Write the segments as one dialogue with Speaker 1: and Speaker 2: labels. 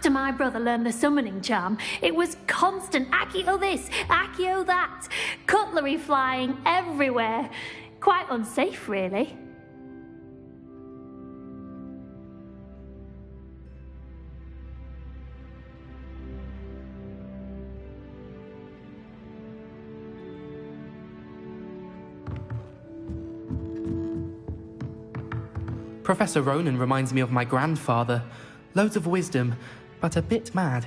Speaker 1: After my brother learned the summoning charm, it was constant Accio this, Accio that, cutlery flying everywhere. Quite unsafe, really.
Speaker 2: Professor Ronan reminds me of my grandfather. Loads of wisdom, but a bit mad.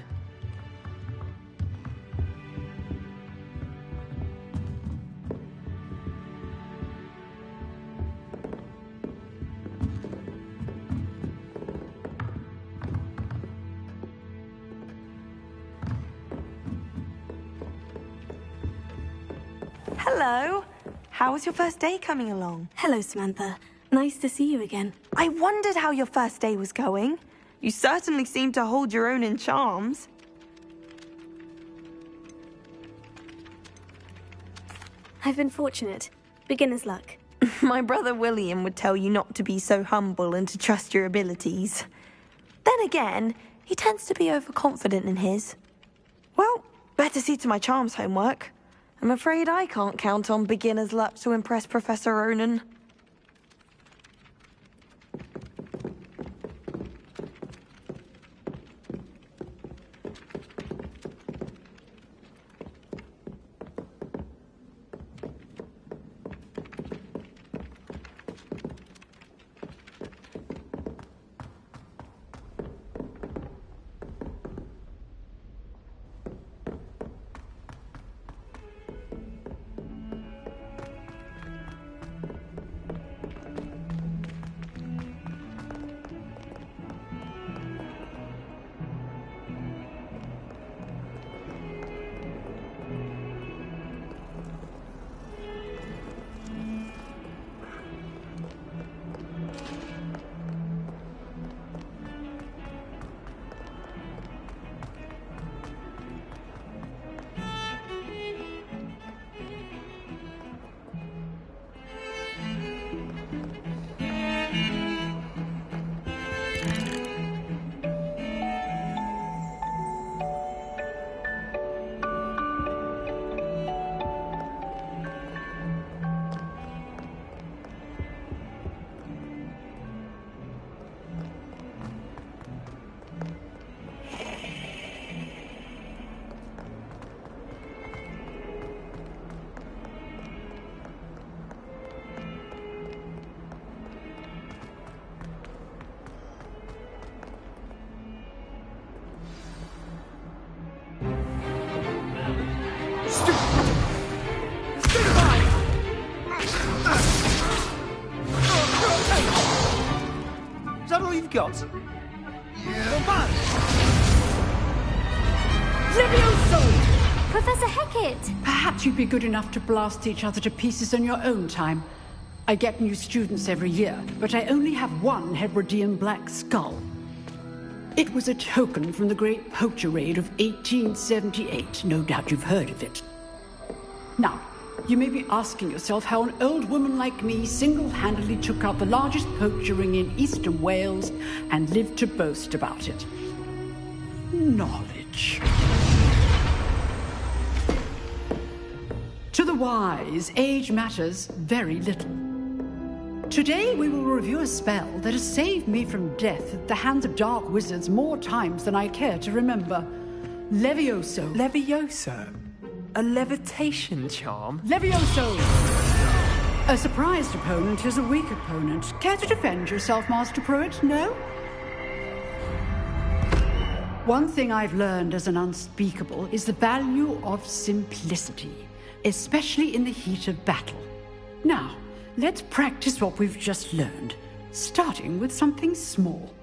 Speaker 3: Hello. How was your first day coming along?
Speaker 4: Hello, Samantha. Nice to see you again.
Speaker 3: I wondered how your first day was going. You certainly seem to hold your own in charms.
Speaker 4: I've been fortunate. Beginner's luck.
Speaker 3: My brother William would tell you not to be so humble and to trust your abilities. Then again, he tends to be overconfident in his. Well, better see to my charms homework. I'm afraid I can't count on beginner's luck to impress Professor Ronan.
Speaker 5: Is that all you've got? Yeah.
Speaker 1: Levioso! Professor Hecat!
Speaker 6: Perhaps you'd be good enough to blast each other to pieces in your own time. I get new students every year, but I only have one Hebridean black skull. It was a token from the Great Poacher Raid of 1878. No doubt you've heard of it. Now, you may be asking yourself how an old woman like me single-handedly took out the largest poacher ring in eastern Wales and lived to boast about it. Knowledge. To the wise, age matters very little. Today we will review a spell that has saved me from death at the hands of dark wizards more times than I care to remember. Levioso.
Speaker 5: Levioso? A levitation charm?
Speaker 6: Levioso! A surprised opponent is a weak opponent. Care to defend yourself, Master Pruitt? No? One thing I've learned as an unspeakable is the value of simplicity, especially in the heat of battle. Now, let's practice what we've just learned, starting with something small.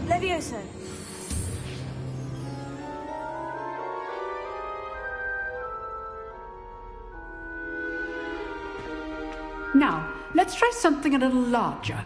Speaker 4: Levioso.
Speaker 6: Now, let's try something a little larger.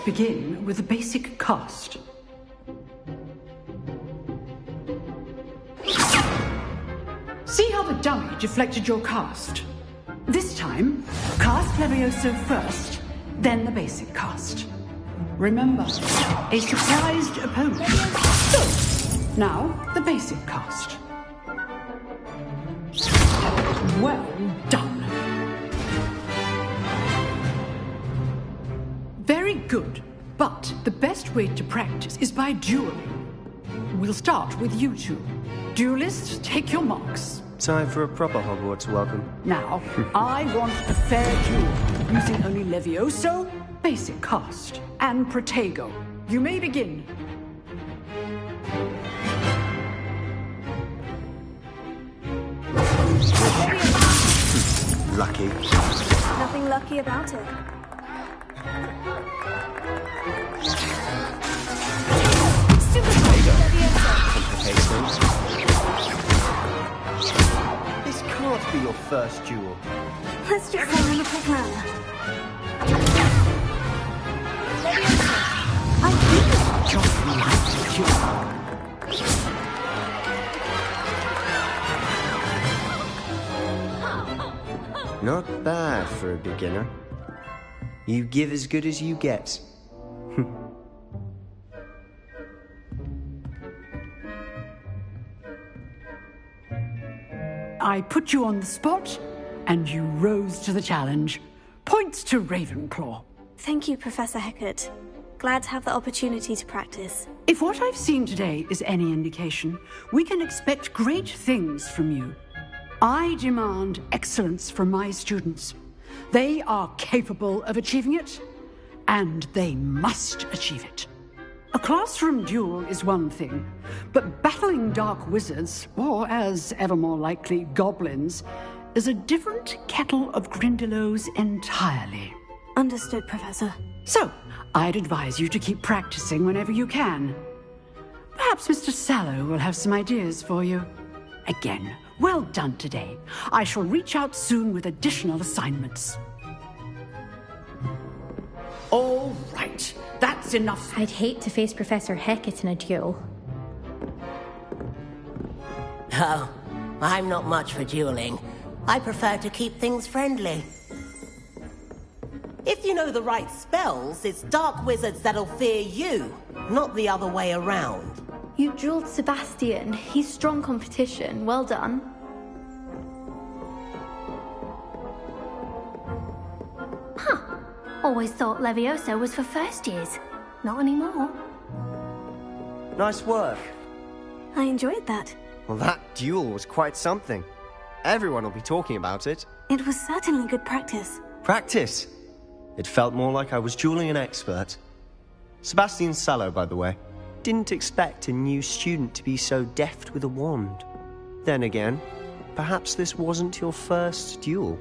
Speaker 6: begin with the basic cast. See how the dummy deflected your cast? This time, cast Levioso first, then the basic cast. Remember, a surprised opponent. So, now the basic cast. Well done. Very good, but the best way to practice is by dueling. We'll start with you two. Duelists, take your marks.
Speaker 7: Time for a proper Hogwarts welcome.
Speaker 6: Now, I want a fair duel, using only Levioso, basic cast, and Protego. You may begin.
Speaker 7: Lucky.
Speaker 4: Nothing lucky about it.
Speaker 7: This can't be your first duel.
Speaker 4: Let's just go in a quick manner.
Speaker 7: Not bad for a beginner. You give as good as you get.
Speaker 6: I put you on the spot, and you rose to the challenge. Points to Ravenclaw.
Speaker 4: Thank you, Professor Hecat. Glad to have the opportunity to practice.
Speaker 6: If what I've seen today is any indication, we can expect great things from you. I demand excellence from my students. They are capable of achieving it, and they must achieve it. A classroom duel is one thing, but battling dark wizards, or as ever more likely, goblins, is a different kettle of Grindylows entirely.
Speaker 4: Understood, Professor.
Speaker 6: So, I'd advise you to keep practicing whenever you can. Perhaps Mr. Sallow will have some ideas for you. Again, well done today. I shall reach out soon with additional assignments. All right, that's enough.
Speaker 8: I'd hate to face Professor Hecat in a duel.
Speaker 9: Oh, I'm not much for dueling. I prefer to keep things friendly. If you know the right spells, it's dark wizards that'll fear you, not the other way around.
Speaker 1: You dueled Sebastian. He's strong competition. Well done. Huh. Always thought Levioso was for first years. Not anymore.
Speaker 7: Nice work.
Speaker 4: I enjoyed that.
Speaker 7: Well, that duel was quite something. Everyone will be talking about it.
Speaker 4: It was certainly good practice.
Speaker 7: Practice. It felt more like I was dueling an expert. Sebastian Sallow, by the way. Didn't expect a new student to be so deft with a wand. Then again, perhaps this wasn't your first duel.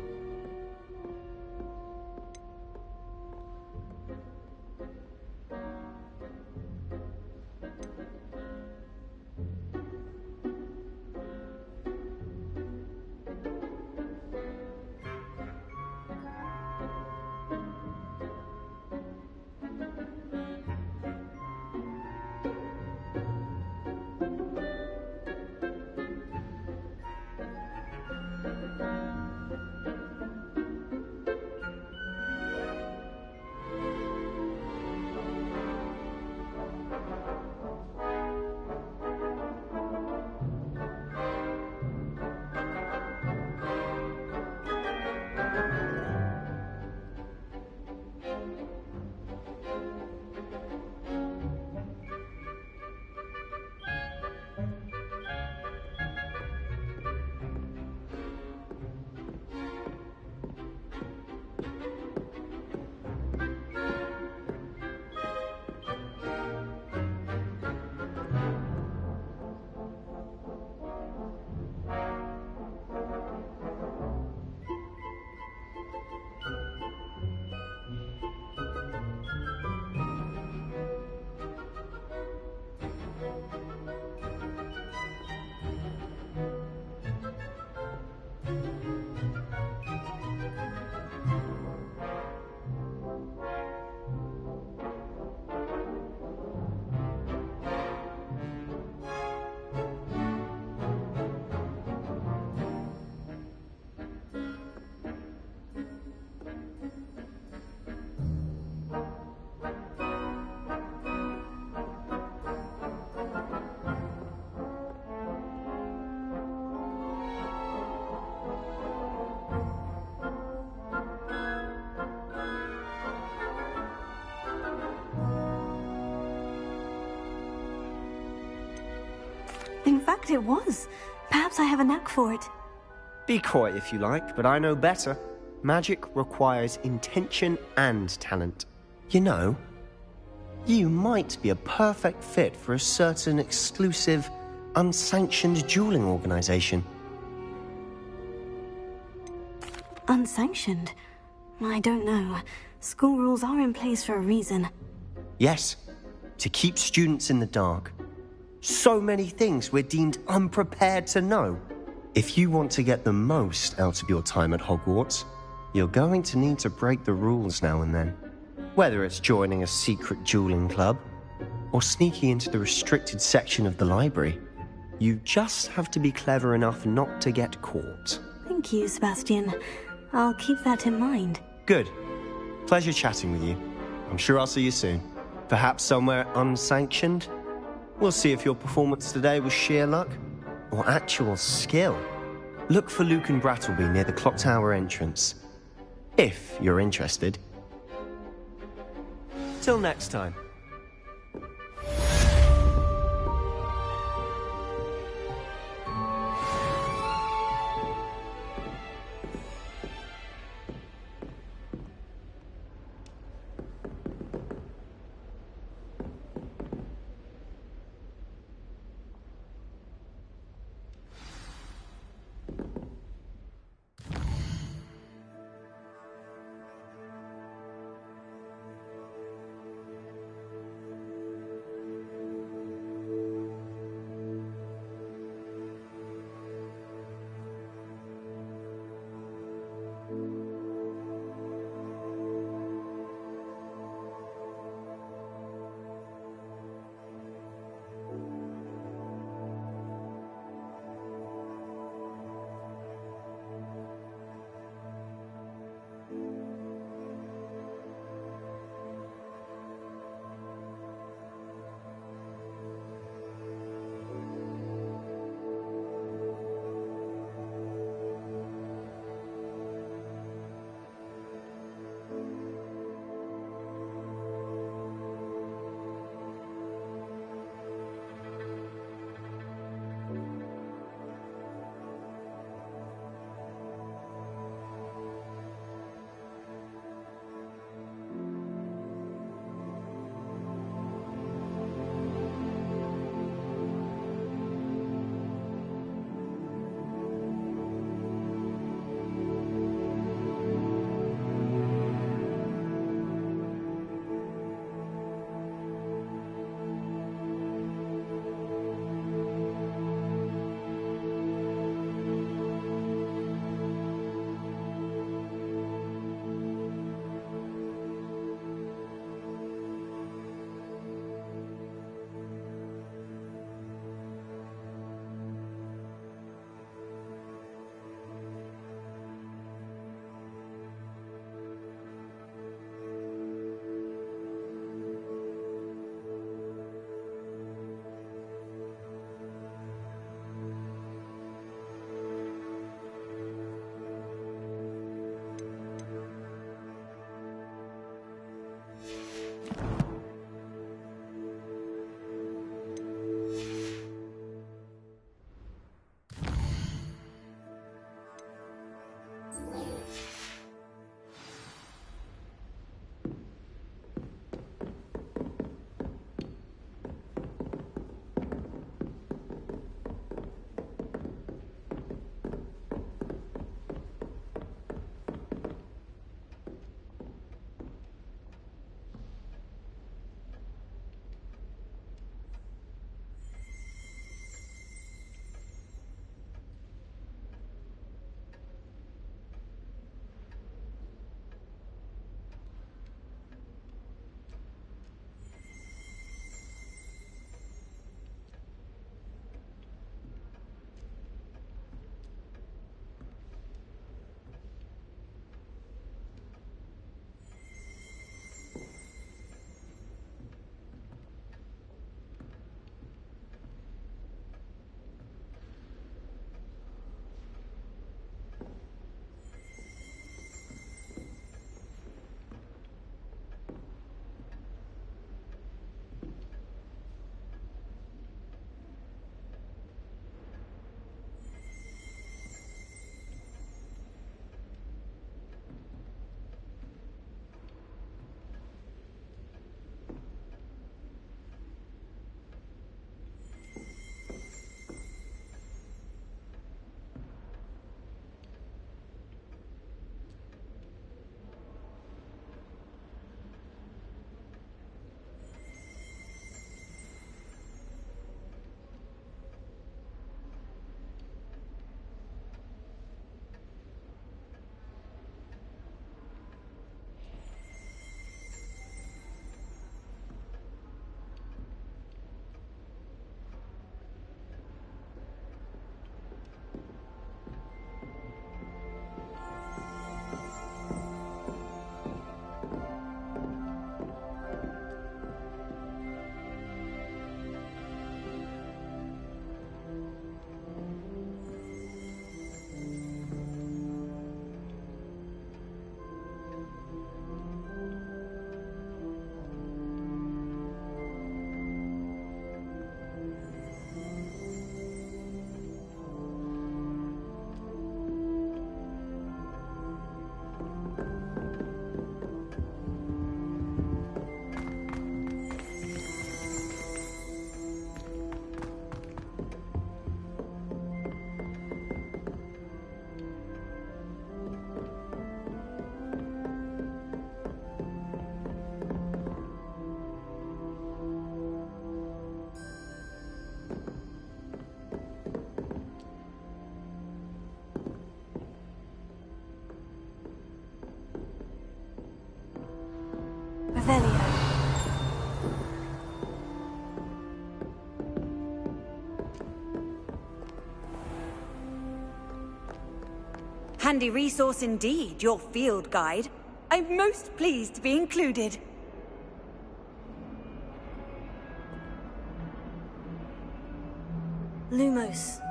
Speaker 4: In fact, it was. Perhaps I have a knack for it.
Speaker 7: Be coy if you like, but I know better. Magic requires intention and talent. You know, you might be a perfect fit for a certain exclusive, unsanctioned dueling organization.
Speaker 4: Unsanctioned? I don't know. School rules are in place for a reason.
Speaker 7: Yes, to keep students in the dark. So many things we're deemed unprepared to know. If you want to get the most out of your time at Hogwarts, you're going to need to break the rules now and then. Whether it's joining a secret dueling club, or sneaking into the restricted section of the library, you just have to be clever enough not to get caught.
Speaker 4: Thank you, Sebastian. I'll keep that in mind.
Speaker 7: Good. Pleasure chatting with you. I'm sure I'll see you soon. Perhaps somewhere unsanctioned? We'll see if your performance today was sheer luck or actual skill. Look for Luke and Brattleby near the clock tower entrance, if you're interested. Till next time.
Speaker 10: Handy resource indeed, your field guide. I'm most pleased to be included.
Speaker 4: Lumos.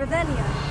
Speaker 4: Revelio.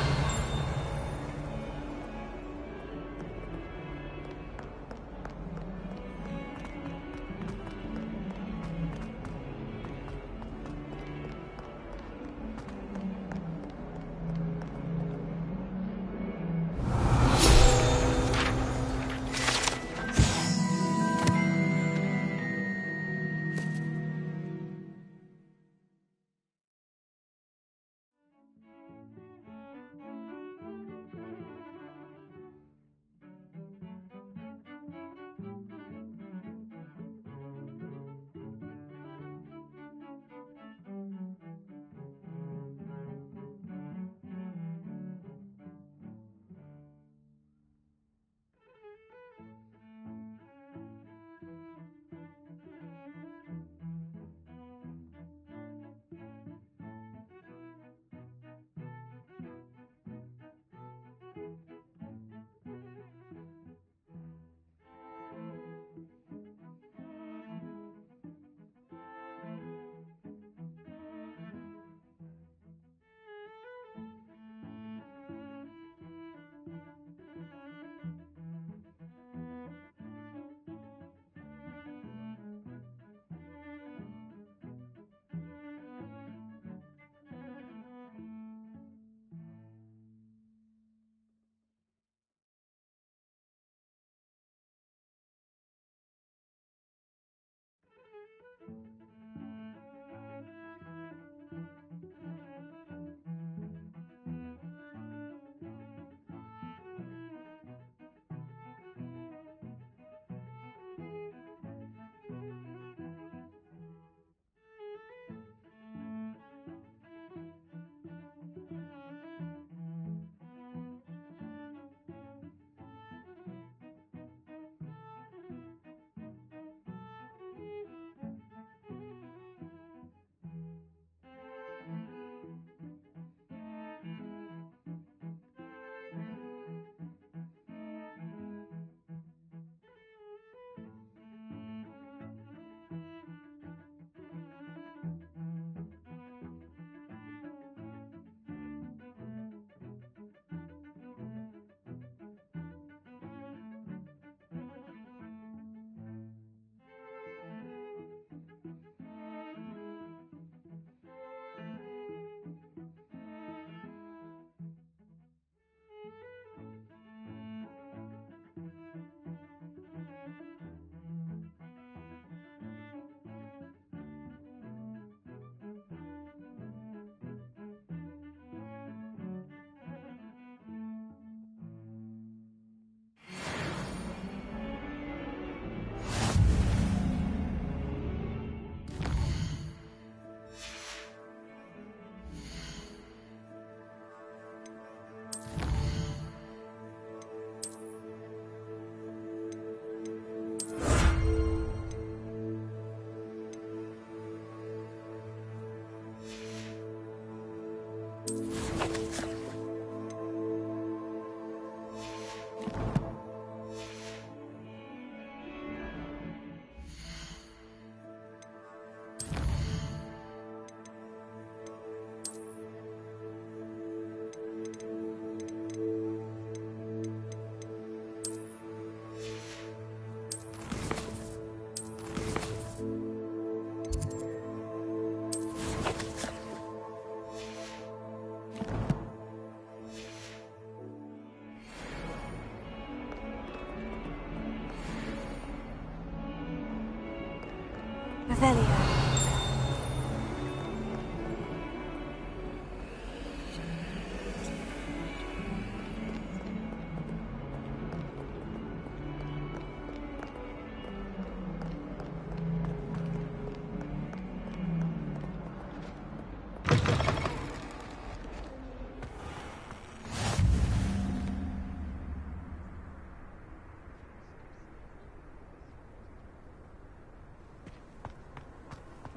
Speaker 3: Revelio.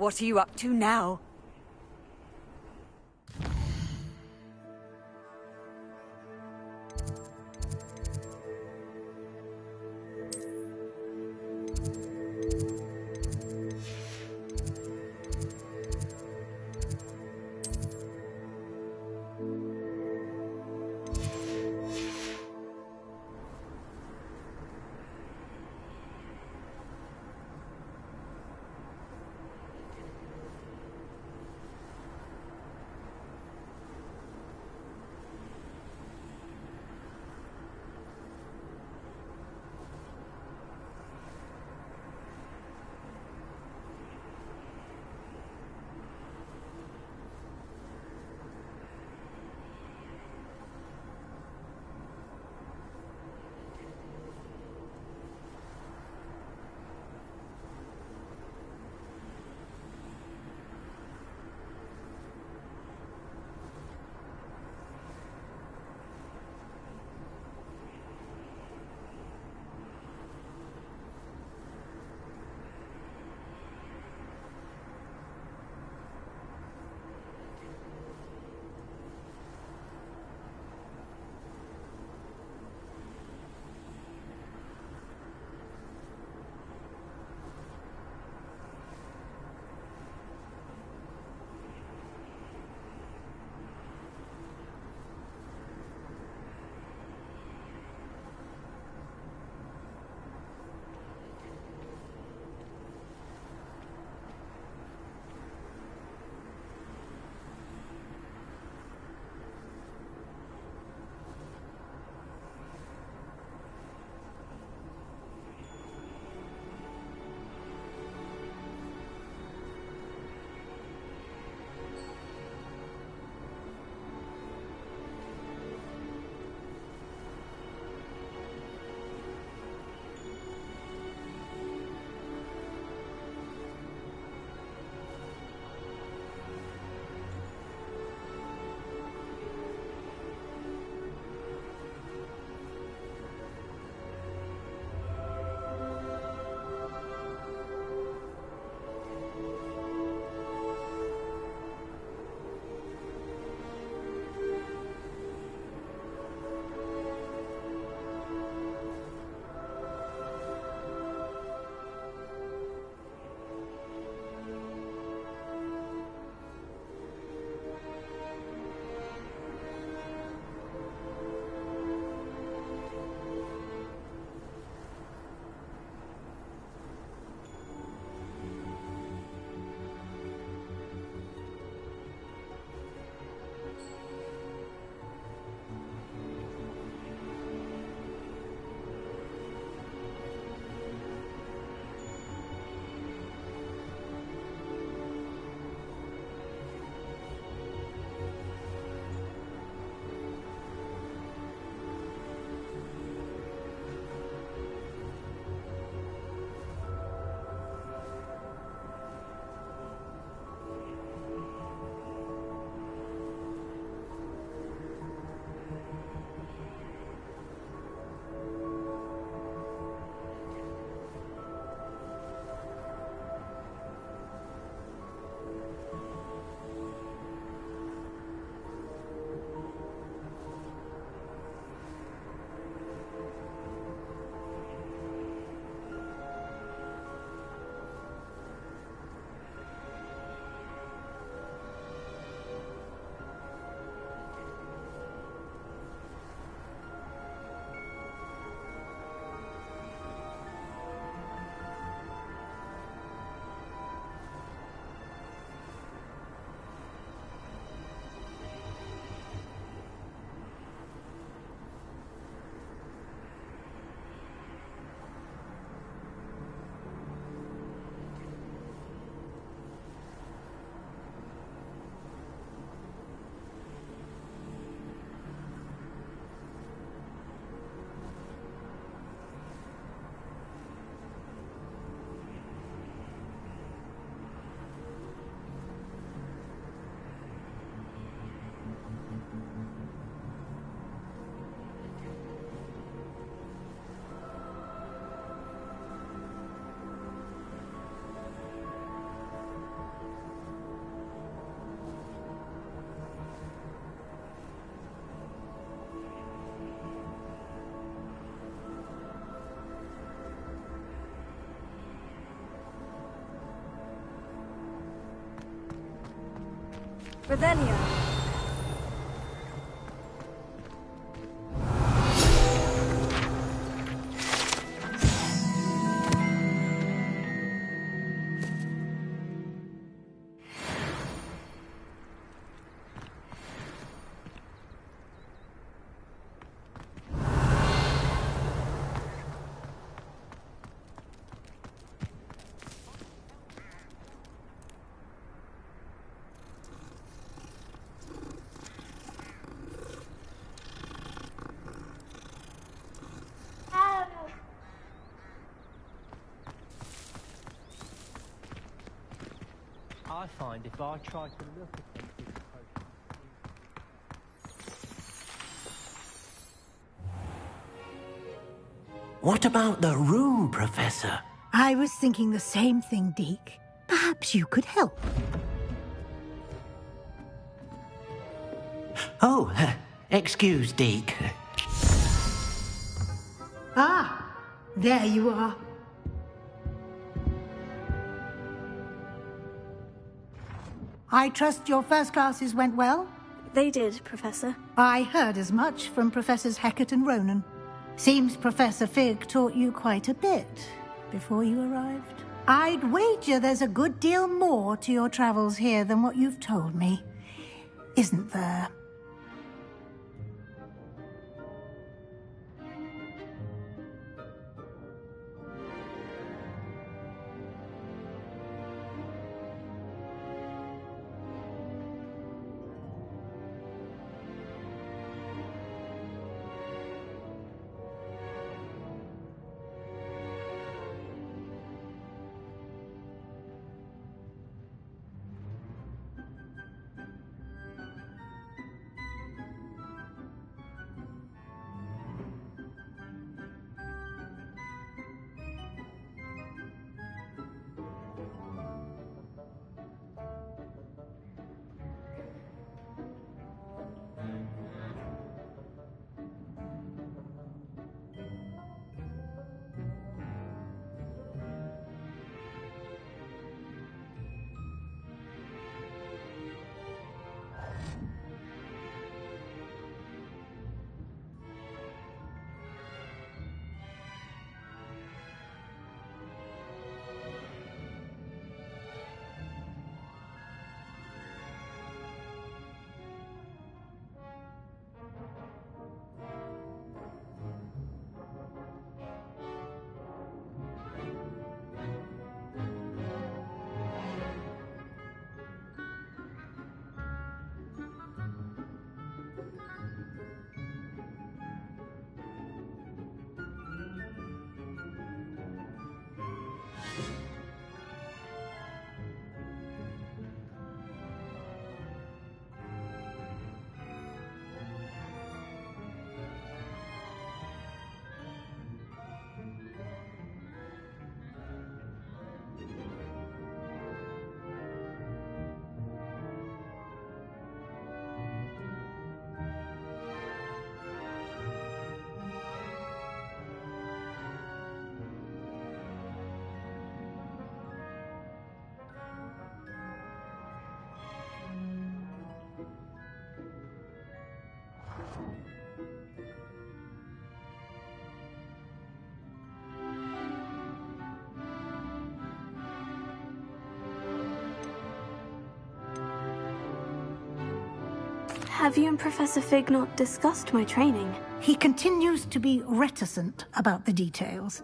Speaker 10: What are you up to now?
Speaker 4: Revelio.
Speaker 5: I find if I try to look at something...
Speaker 11: What about the room, Professor?
Speaker 12: I was thinking the same thing, Deke. Perhaps you could help.
Speaker 11: Oh, excuse, Deke.
Speaker 12: Ah, there you are. I trust your first classes went well?
Speaker 4: They did, Professor.
Speaker 12: I heard as much from Professors Hecat and Ronan. Seems Professor Fig taught you quite a bit before you arrived. I'd wager there's a good deal more to your travels here than what you've told me. Isn't there?
Speaker 4: Have you and Professor Fig not discussed my training?
Speaker 12: He continues to be reticent about the details,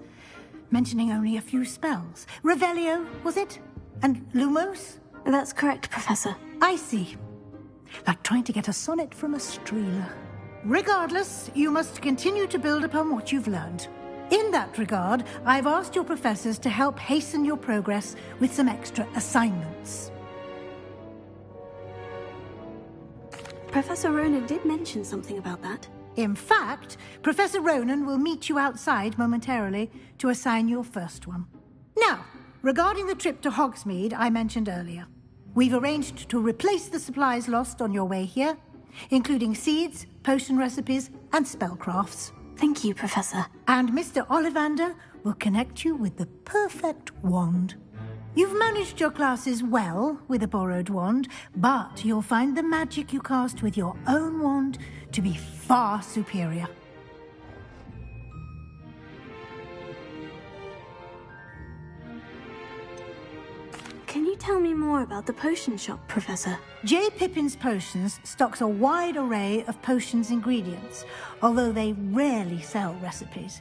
Speaker 12: mentioning only a few spells. Revelio, was it? And Lumos?
Speaker 4: That's correct, Professor.
Speaker 12: I see. Like trying to get a sonnet from a streeler. Regardless, you must continue to build upon what you've learned. In that regard, I've asked your professors to help hasten your progress with some extra assignments.
Speaker 4: Professor Ronan did mention something about that.
Speaker 12: In fact, Professor Ronan will meet you outside momentarily to assign your first one. Now, regarding the trip to Hogsmeade I mentioned earlier, we've arranged to replace the supplies lost on your way here, including seeds, potion recipes, and spellcrafts.
Speaker 4: Thank you, Professor.
Speaker 12: And Mr. Ollivander will connect you with the perfect wand. You've managed your classes well with a borrowed wand, but you'll find the magic you cast with your own wand to be far superior.
Speaker 4: Can you tell me more about the potion shop, Professor?
Speaker 12: J. Pippin's Potions stocks a wide array of potions ingredients, although they rarely sell recipes.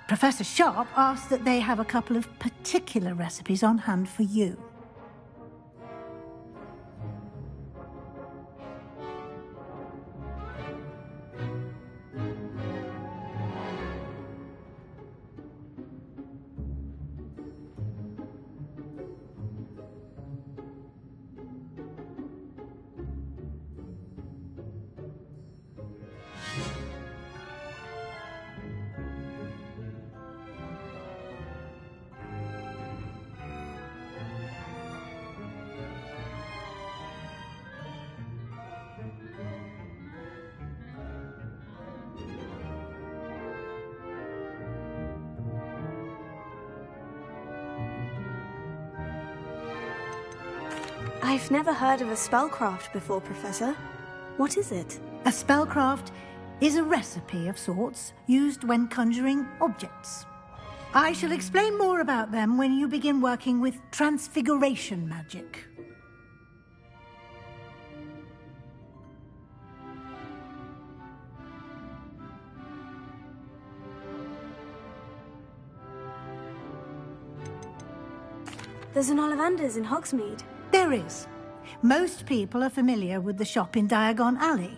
Speaker 12: Professor Sharp asks that they have a couple of particular recipes on hand for you.
Speaker 4: I've never heard of a spellcraft before, Professor. What is it?
Speaker 12: A spellcraft is a recipe of sorts used when conjuring objects. I shall explain more about them when you begin working with transfiguration magic.
Speaker 4: There's an Ollivander's in Hogsmeade.
Speaker 12: There is. Most people are familiar with the shop in Diagon Alley.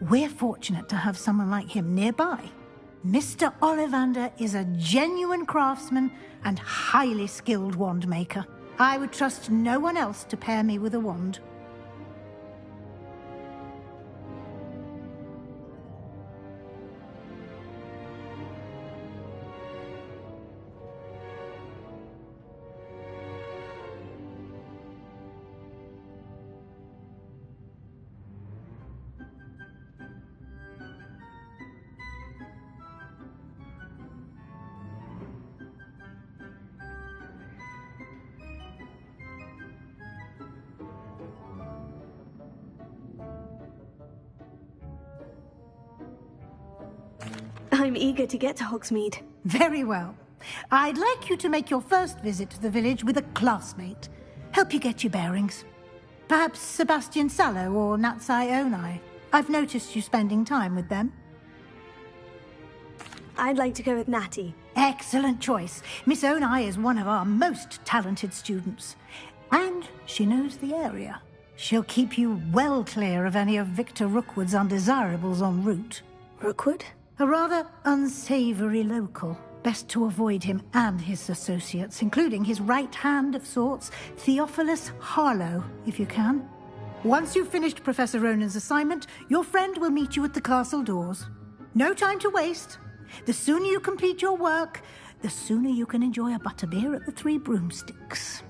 Speaker 12: We're fortunate to have someone like him nearby. Mr. Ollivander is a genuine craftsman and highly skilled wand maker. I would trust no one else to pair me with a wand.
Speaker 4: I'm eager to get to Hogsmeade.
Speaker 12: Very well. I'd like you to make your first visit to the village with a classmate. Help you get your bearings. Perhaps Sebastian Sallow or Natsai Onai. I've noticed you spending time with them.
Speaker 4: I'd like to go with Natty.
Speaker 12: Excellent choice. Miss Onai is one of our most talented students. And she knows the area. She'll keep you well clear of any of Victor Rookwood's undesirables en route.
Speaker 4: Rookwood?
Speaker 12: A rather unsavory local. Best to avoid him and his associates, including his right hand of sorts, Theophilus Harlow, if you can. Once you've finished Professor Ronan's assignment, your friend will meet you at the castle doors. No time to waste. The sooner you complete your work, the sooner you can enjoy a butterbeer at the Three Broomsticks.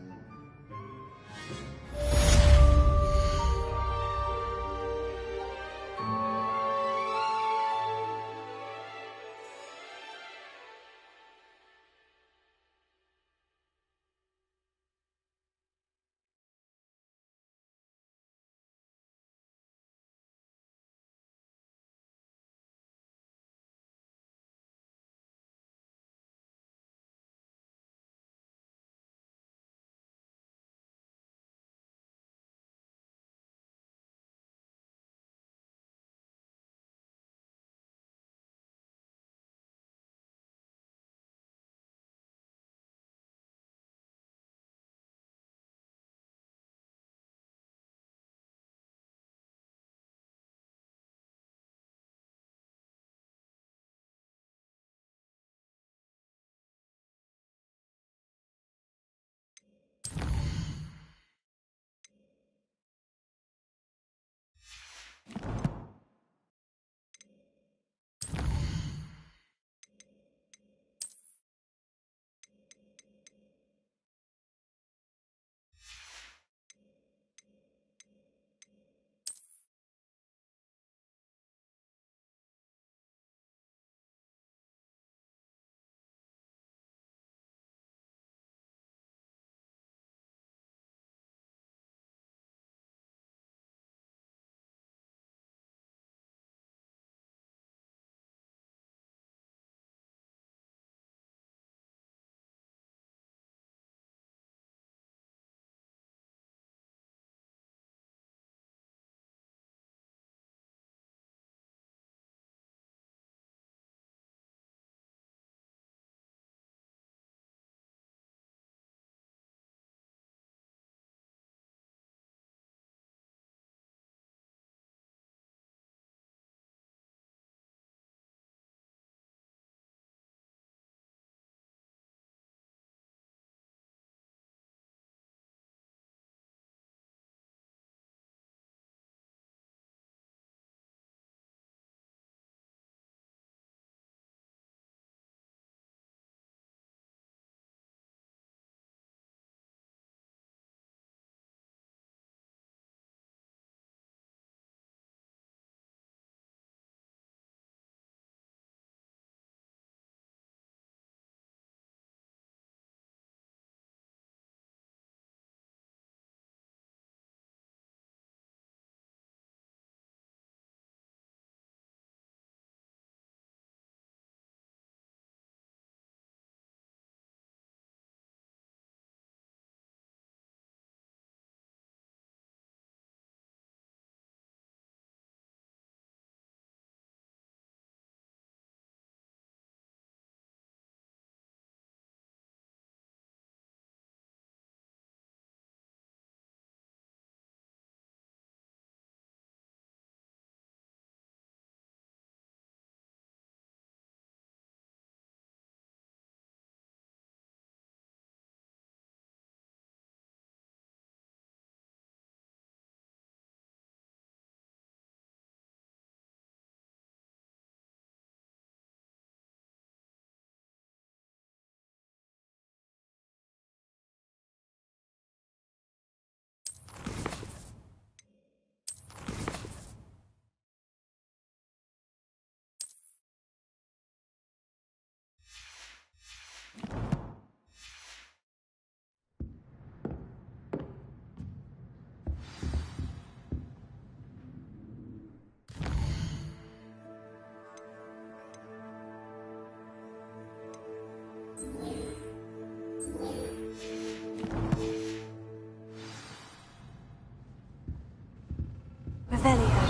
Speaker 4: Revelio.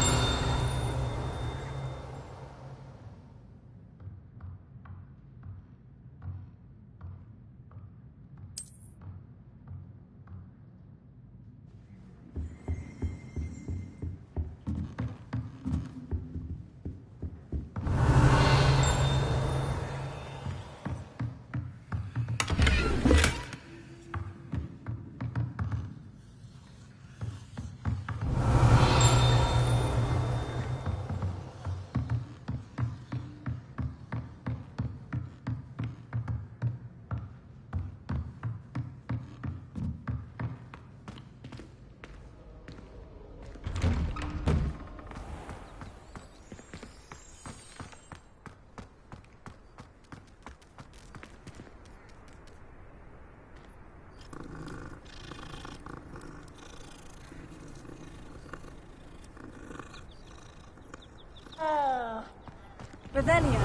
Speaker 4: Revelio.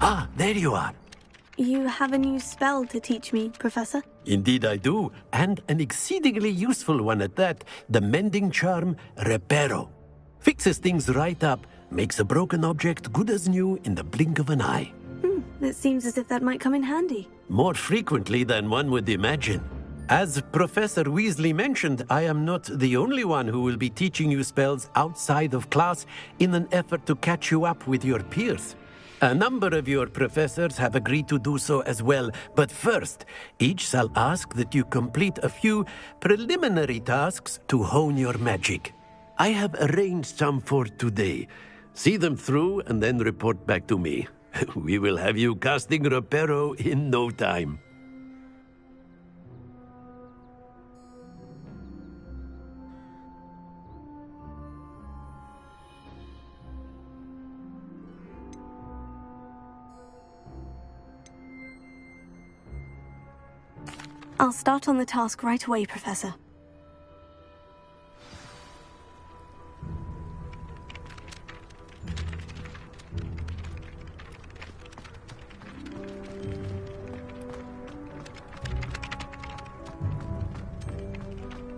Speaker 11: Ah, there you are.
Speaker 4: You have a new spell to teach me, Professor?
Speaker 11: Indeed I do, and an exceedingly useful one at that. The mending charm, Reparo. Fixes things right up, makes a broken object good as new in the blink of an eye.
Speaker 4: It seems as if that might come in handy.
Speaker 11: More frequently than one would imagine. As Professor Weasley mentioned, I am not the only one who will be teaching you spells outside of class in an effort to catch you up with your peers. A number of your professors have agreed to do so as well, but first, each shall ask that you complete a few preliminary tasks to hone your magic. I have arranged some for today. See them through and then report back to me. We will have you casting Reparo in no time.
Speaker 4: I'll start on the task right away, Professor.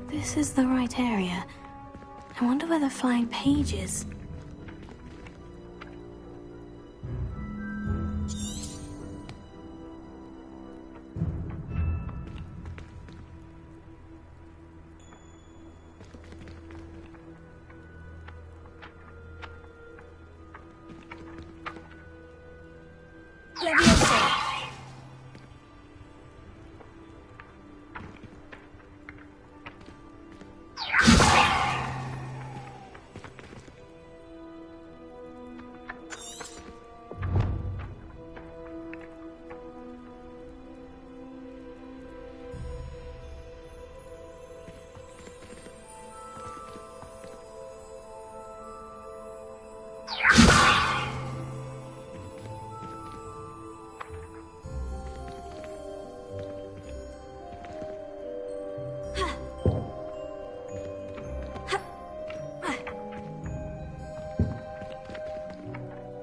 Speaker 4: This is the right area. I wonder where the flying page is.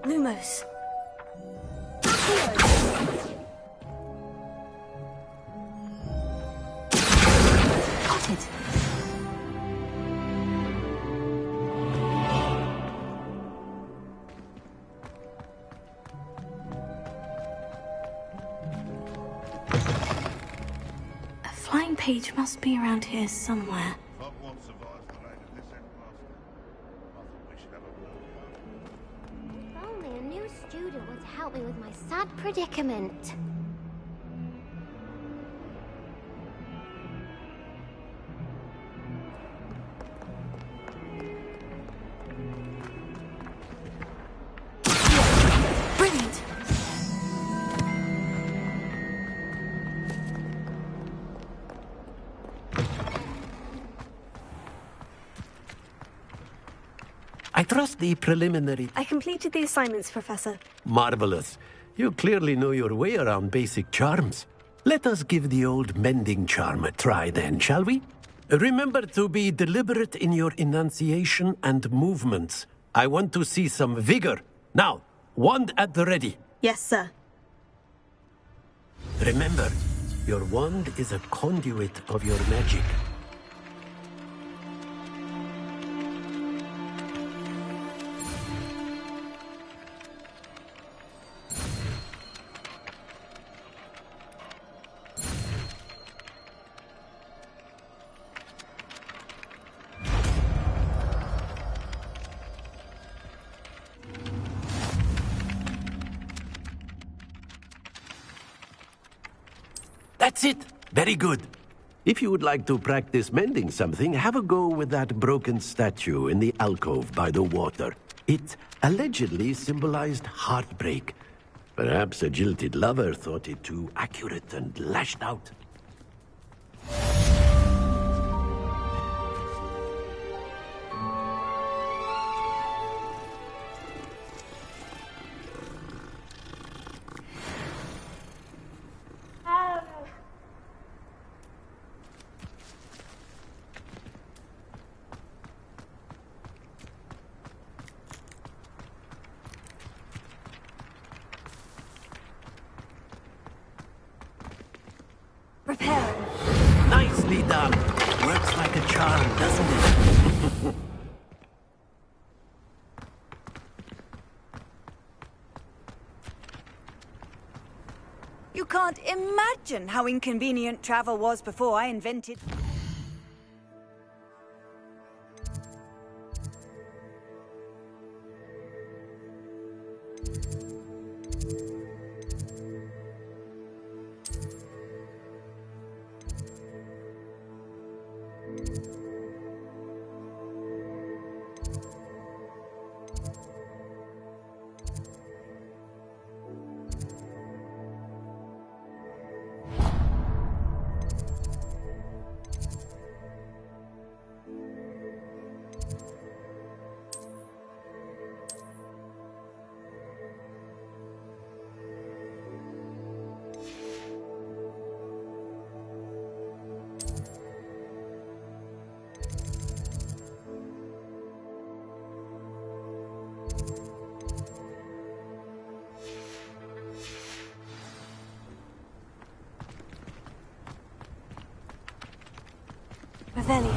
Speaker 4: Lumos. Got it. A flying page must be around here somewhere.
Speaker 13: Help me with my sad predicament.
Speaker 4: Brilliant.
Speaker 11: I trust the preliminary...
Speaker 14: I completed the assignments, Professor.
Speaker 11: Marvelous. You clearly know your way around basic charms. Let us give the old mending charm a try then, shall we? Remember to be deliberate in your enunciation and movements. I want to see some vigor. Now, wand at the ready.
Speaker 14: Yes, sir.
Speaker 11: Remember, your wand is a conduit of your magic. That's it. Very good. If you would like to practice mending something, have a go with that broken statue in the alcove by the water. It allegedly symbolized heartbreak. Perhaps a jilted lover thought it too accurate and lashed out.
Speaker 14: Repairing.
Speaker 11: Nicely done. Works like a charm, doesn't it?
Speaker 10: You can't imagine how inconvenient travel was before I invented...
Speaker 14: Revelio.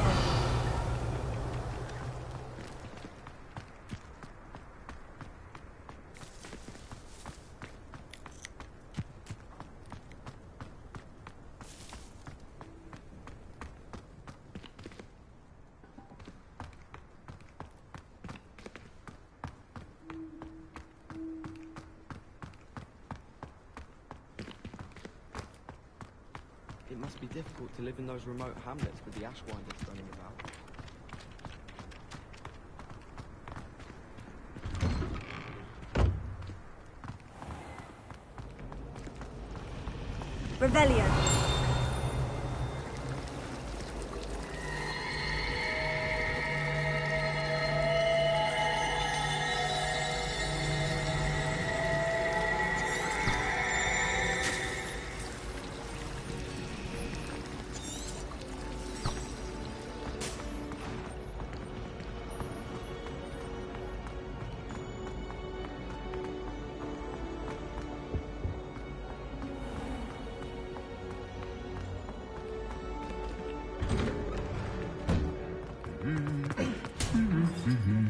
Speaker 15: It must be difficult to live in those remote hamlets with the Ashwinders running about.
Speaker 10: Revelio.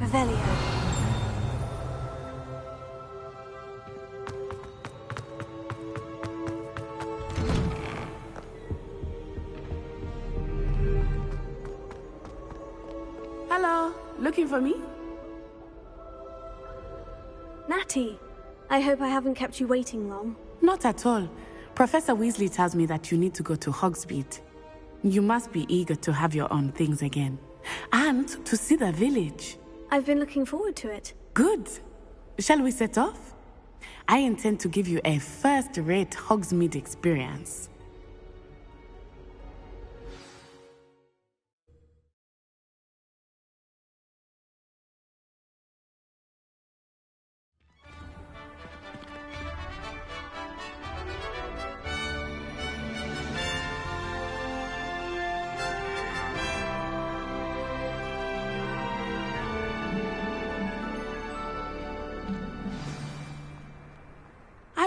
Speaker 14: Revelio.
Speaker 16: Hello, looking for me?
Speaker 14: Natty, I hope I haven't kept you waiting long.
Speaker 16: Not at all. Professor Weasley tells me that you need to go to Hogsmeade. You must be eager to have your own things again. And to see the village.
Speaker 14: I've been looking forward to it.
Speaker 16: Good. Shall we set off? I intend to give you a first-rate Hogsmeade experience.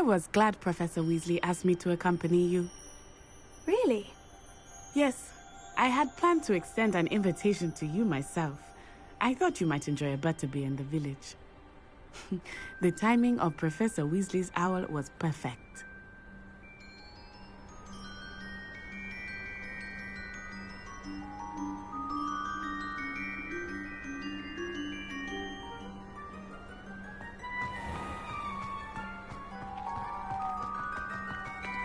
Speaker 16: I was glad Professor Weasley asked me to accompany you.
Speaker 14: Really?
Speaker 16: Yes, I had planned to extend an invitation to you myself. I thought you might enjoy a butterbeer in the village. The timing of Professor Weasley's owl was perfect.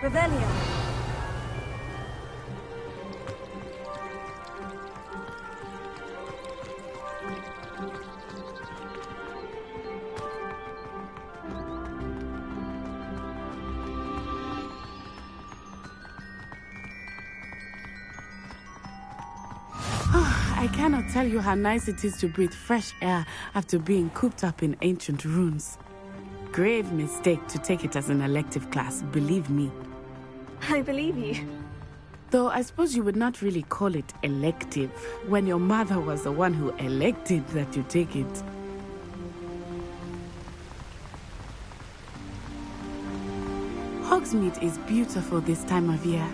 Speaker 10: Revelio.
Speaker 16: I cannot tell you how nice it is to breathe fresh air after being cooped up in ancient ruins. Grave mistake to take it as an elective class, believe me.
Speaker 14: I believe you.
Speaker 16: Though I suppose you would not really call it elective when your mother was the one who elected that you take it. Hogsmeade is beautiful this time of year.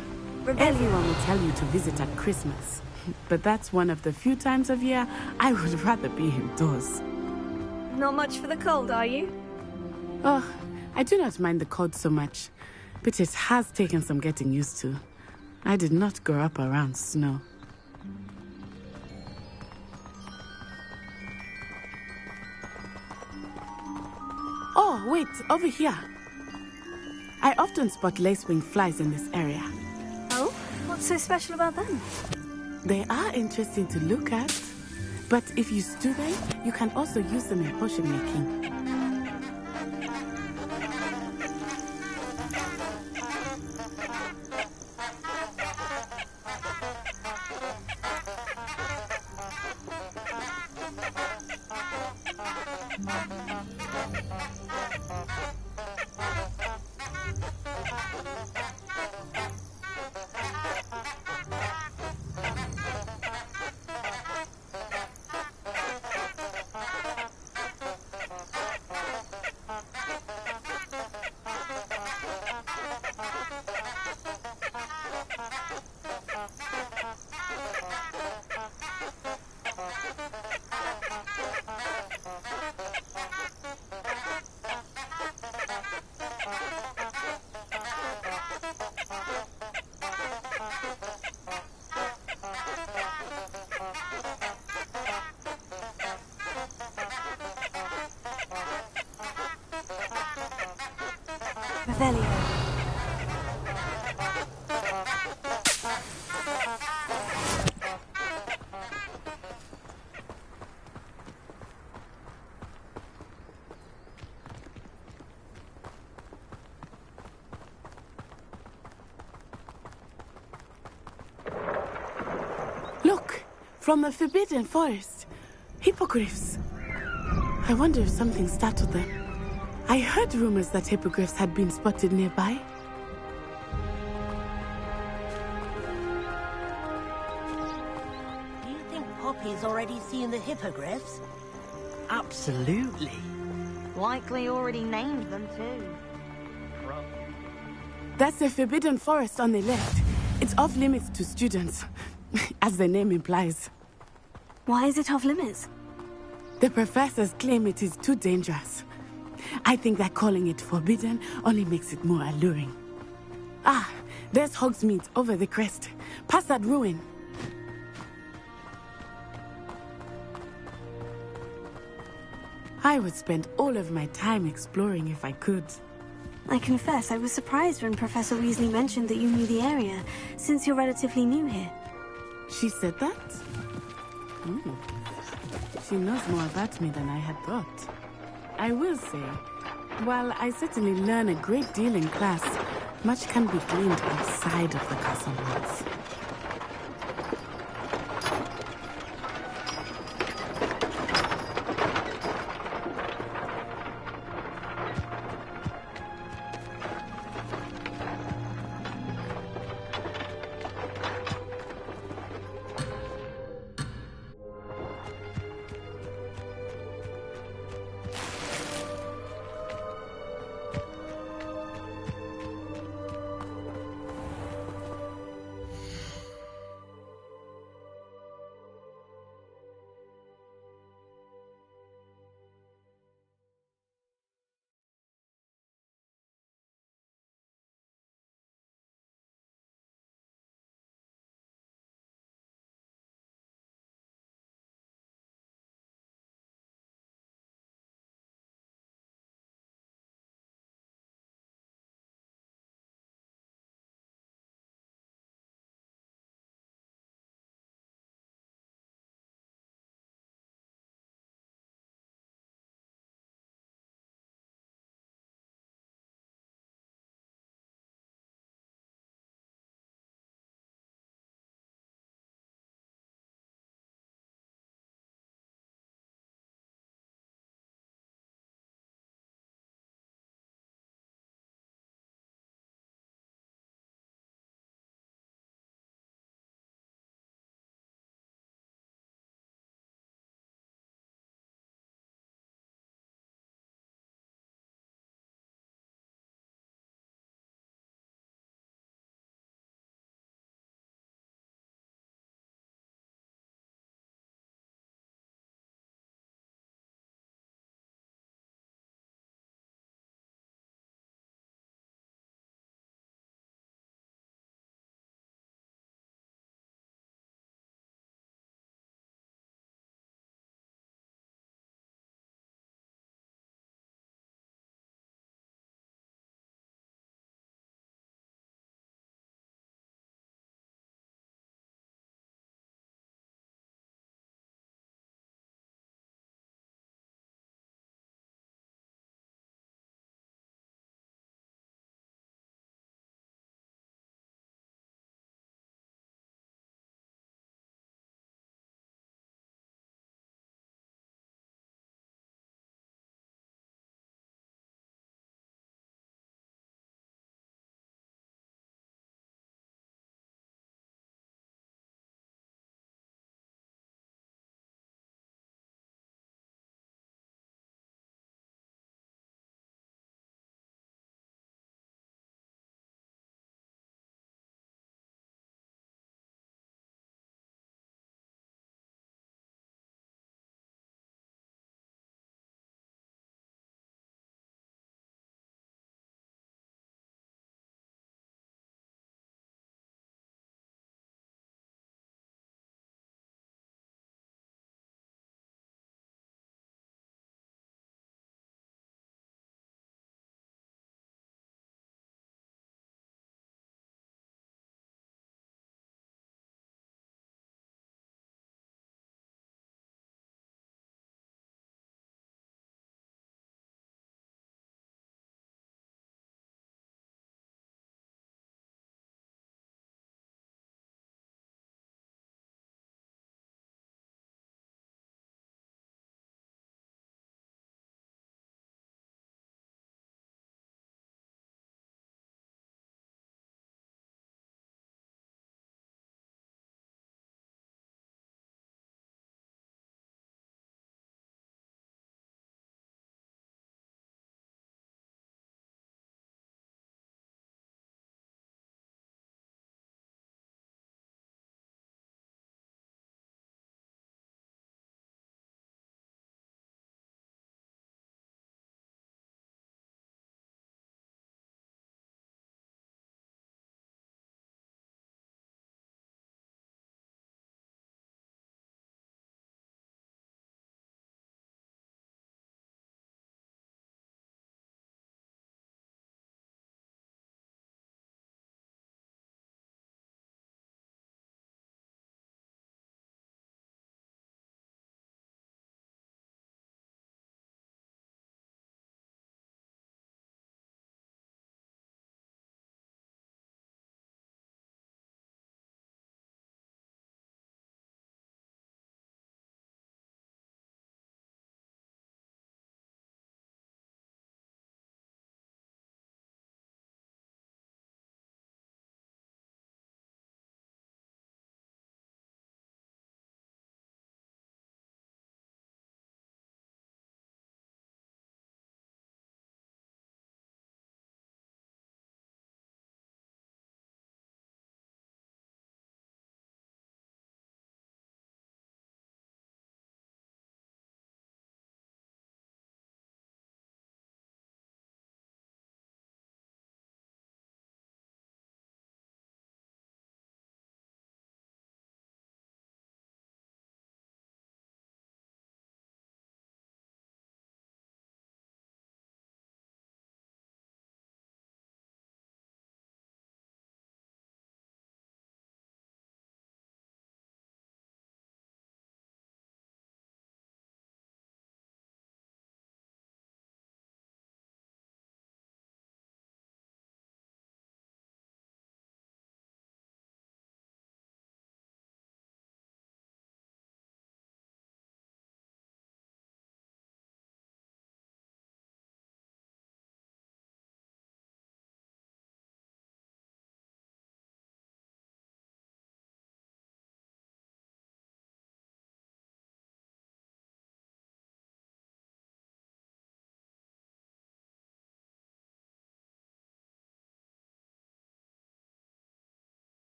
Speaker 16: Everyone will tell you to visit at Christmas. But that's one of the few times of year I would rather be indoors.
Speaker 14: Not much for the cold, are you?
Speaker 16: Oh, I do not mind the cold so much, but it has taken some getting used to. I did not grow up around snow. Oh, wait, over here. I often spot lacewing flies in this area.
Speaker 14: Oh? What's so special about them?
Speaker 16: They are interesting to look at, but if you stew them, you can also use them in potion making.
Speaker 14: Revelio.
Speaker 16: Look! From the Forbidden Forest. Hippogriffs. I wonder if something startled them. I heard rumors that hippogriffs had been spotted nearby.
Speaker 9: Do you think Poppy's already seen the hippogriffs?
Speaker 17: Absolutely.
Speaker 3: Likely already named them too.
Speaker 16: That's the Forbidden Forest on the left. It's off limits to students, as the name implies.
Speaker 14: Why is it off limits?
Speaker 16: The professors claim it is too dangerous. I think that calling it forbidden only makes it more alluring. Ah, there's Hogsmeade over the crest. Past that ruin. I would spend all of my time exploring if I could.
Speaker 14: I confess I was surprised when Professor Weasley mentioned that you knew the area, since you're relatively new here.
Speaker 16: She said that? She knows more about me than I had thought. I will say, while I certainly learn a great deal in class, much can be gleaned outside of the castle walls.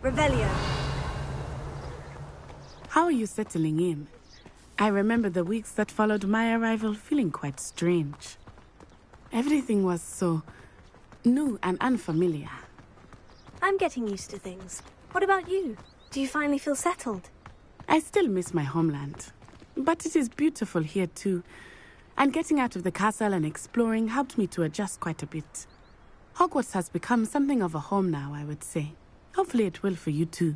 Speaker 10: Revelio.
Speaker 16: How are you settling in? I remember the weeks that followed my arrival feeling quite strange. Everything was so new and unfamiliar.
Speaker 14: I'm getting used to things. What about you? Do you finally feel settled?
Speaker 16: I still miss my homeland, but it is beautiful here too. And getting out of the castle and exploring helped me to adjust quite a bit. Hogwarts has become something of a home now, I would say. Hopefully it will for you too.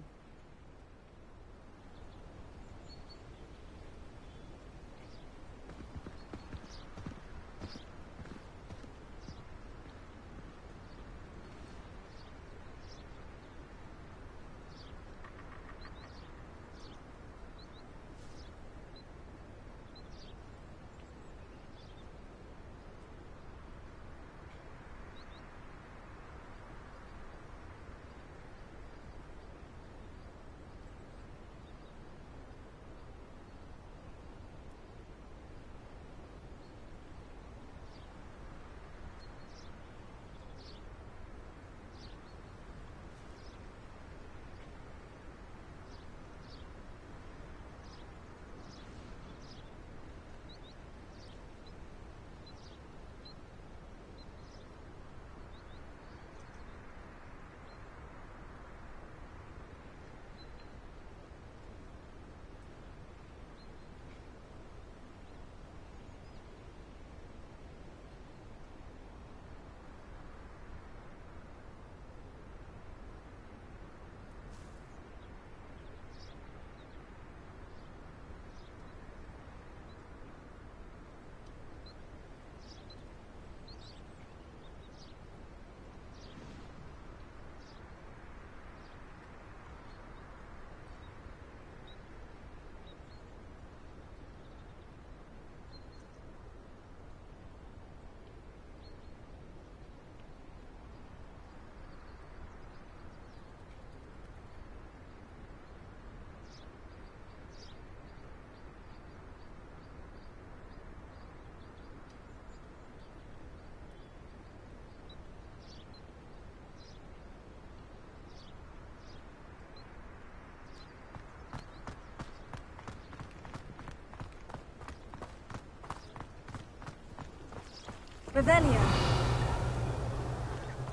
Speaker 10: Revelio.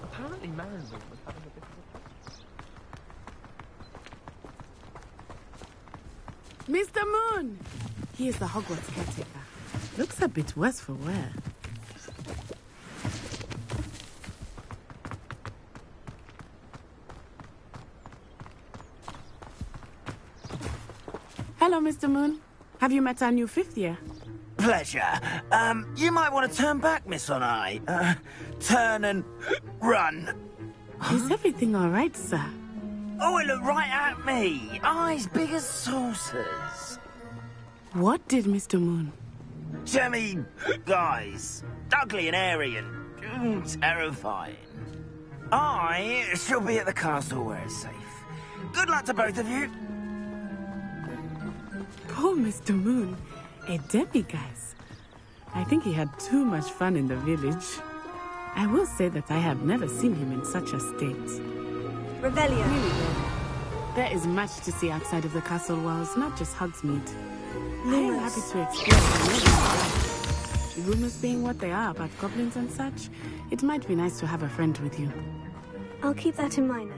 Speaker 15: Apparently Marenville was having a bit of a...
Speaker 16: Mr. Moon! He is the Hogwarts caretaker. Looks a bit worse for wear. Hello, Mr. Moon. Have you met our new fifth year?
Speaker 18: Pleasure. You might want to turn back, Miss Onai. Turn and run.
Speaker 16: Is everything all right, sir?
Speaker 18: Oh, it looked right at me. Eyes big as saucers.
Speaker 16: What did Mr. Moon?
Speaker 18: Jemmy, guys. Ugly and airy and terrifying. I shall be at the castle where it's safe. Good luck to both of you.
Speaker 16: Poor Mr. Moon. A demiguise. I think he had too much fun in the village. I will say that I have never seen him in such a state.
Speaker 10: Revelio.
Speaker 16: Really, there is much to see outside of the castle walls, not just Hogsmeade. I am happy to explore the rumors being what they are about goblins and such. It might be nice to have a friend with you.
Speaker 14: I'll keep that in mind.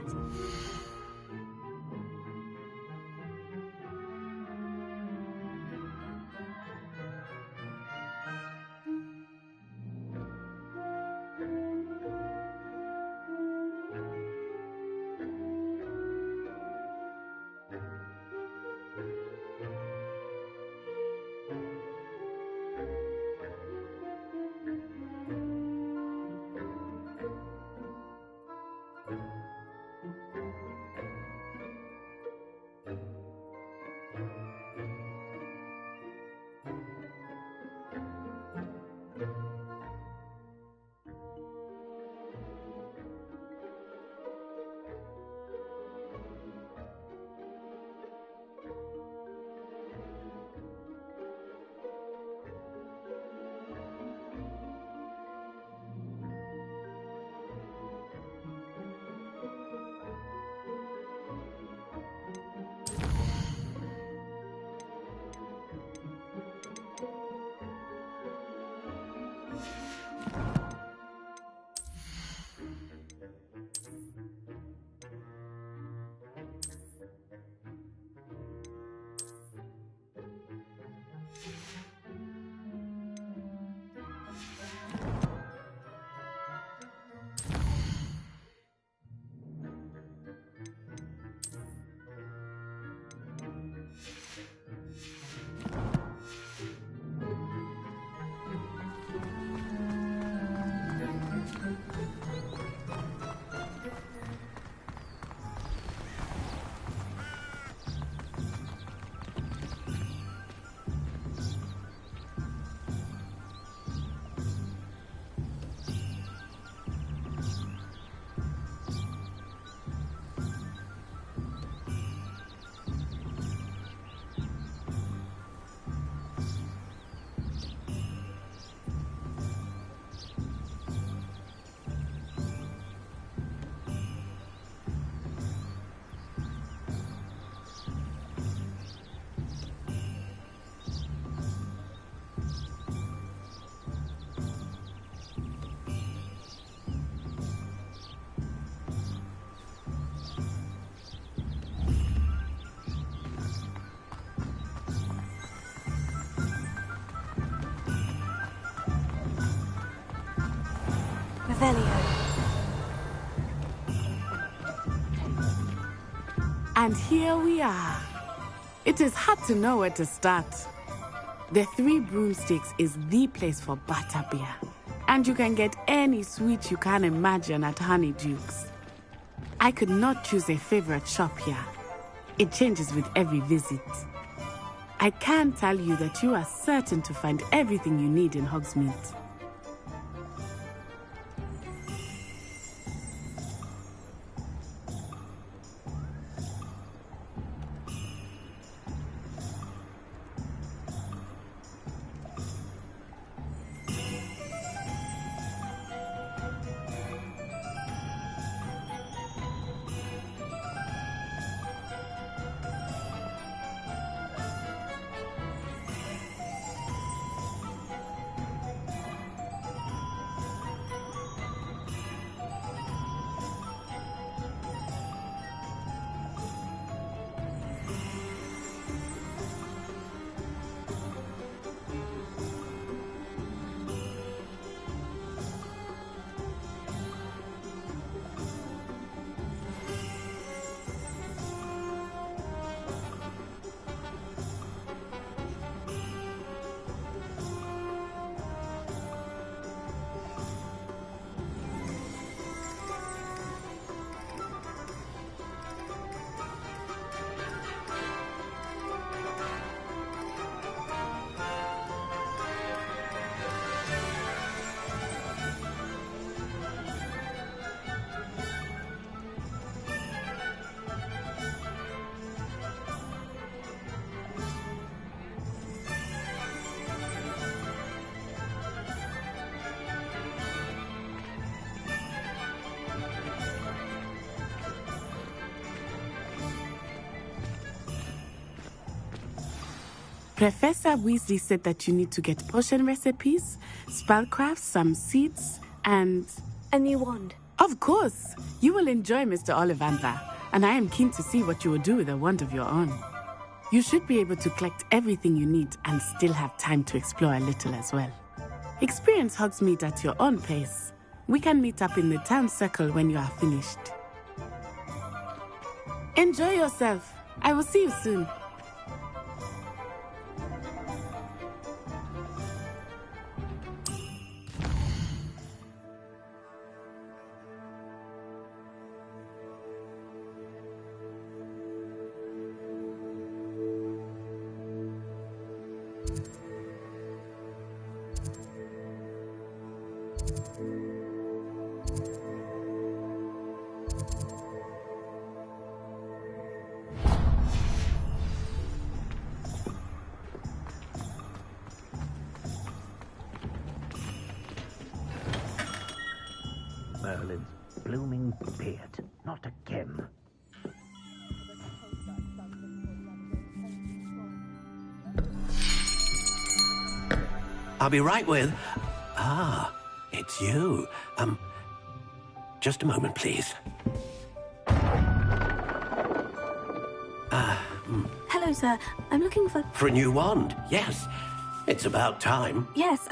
Speaker 16: And here we are. It is hard to know where to start. The Three Broomsticks is the place for butterbeer. And you can get any sweet you can imagine at Honeydukes. I could not choose a favorite shop here. It changes with every visit. I can tell you that you are certain to find everything you need in Hogsmeade. Professor Weasley said that you need to get potion recipes, spellcrafts, some seeds, and...
Speaker 14: a new wand.
Speaker 16: Of course! You will enjoy Mr. Ollivander, and I am keen to see what you will do with a wand of your own. You should be able to collect everything you need and still have time to explore a little as well. Experience Hogsmeade at your own pace. We can meet up in the town circle when you are finished. Enjoy yourself. I will see you soon.
Speaker 18: Merlin's blooming beard. Not again.
Speaker 11: I'll be right with... Ah, it's you. Just a moment, please.
Speaker 14: Hello, sir. I'm looking for...
Speaker 11: For a new wand, yes. It's about time.
Speaker 14: Yes,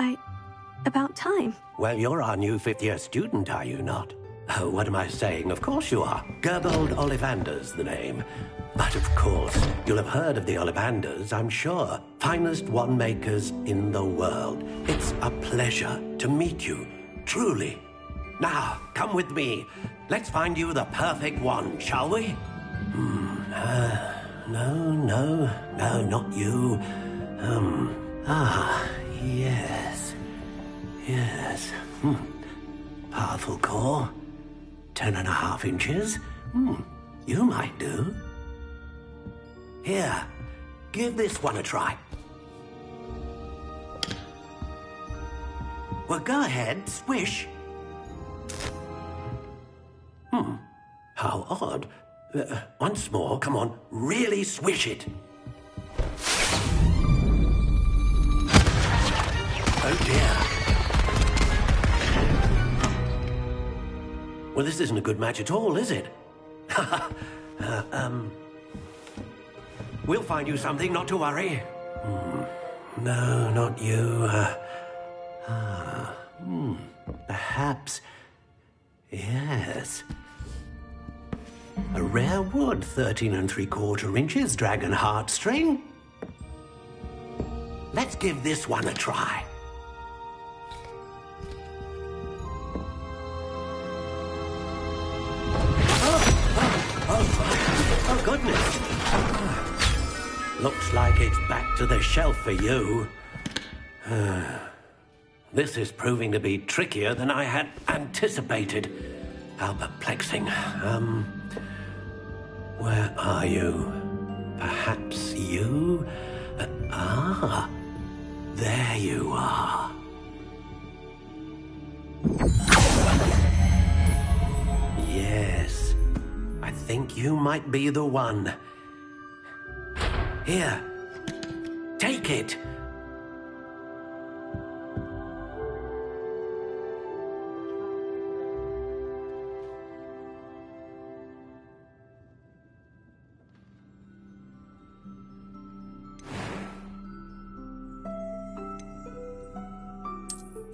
Speaker 14: about time.
Speaker 11: Well, you're our new fifth-year student, are you not? Oh, what am I saying? Of course you are. Gerbold Ollivander's the name. But of course, you'll have heard of the Ollivanders, I'm sure. Finest wand makers in the world. It's a pleasure to meet you, truly. Now, come with me. Let's find you the perfect wand, shall we? No, not you. Yes. Powerful core. 10.5 inches. You might do. Here, give this one a try. Well, go ahead, swish. How odd. Once more, come on, really swish it. Oh dear. Well, this isn't a good match at all, is it? We'll find you something, not to worry. No, not you. Perhaps Yes. A rare wood, 13 3/4 inches, dragon heartstring. Let's give this one a try. Oh, goodness. Looks like it's back to the shelf for you. This is proving to be trickier than I had anticipated. How perplexing. Where are you? Perhaps you? There you are. Yes, I think you might be the one. Here, take it.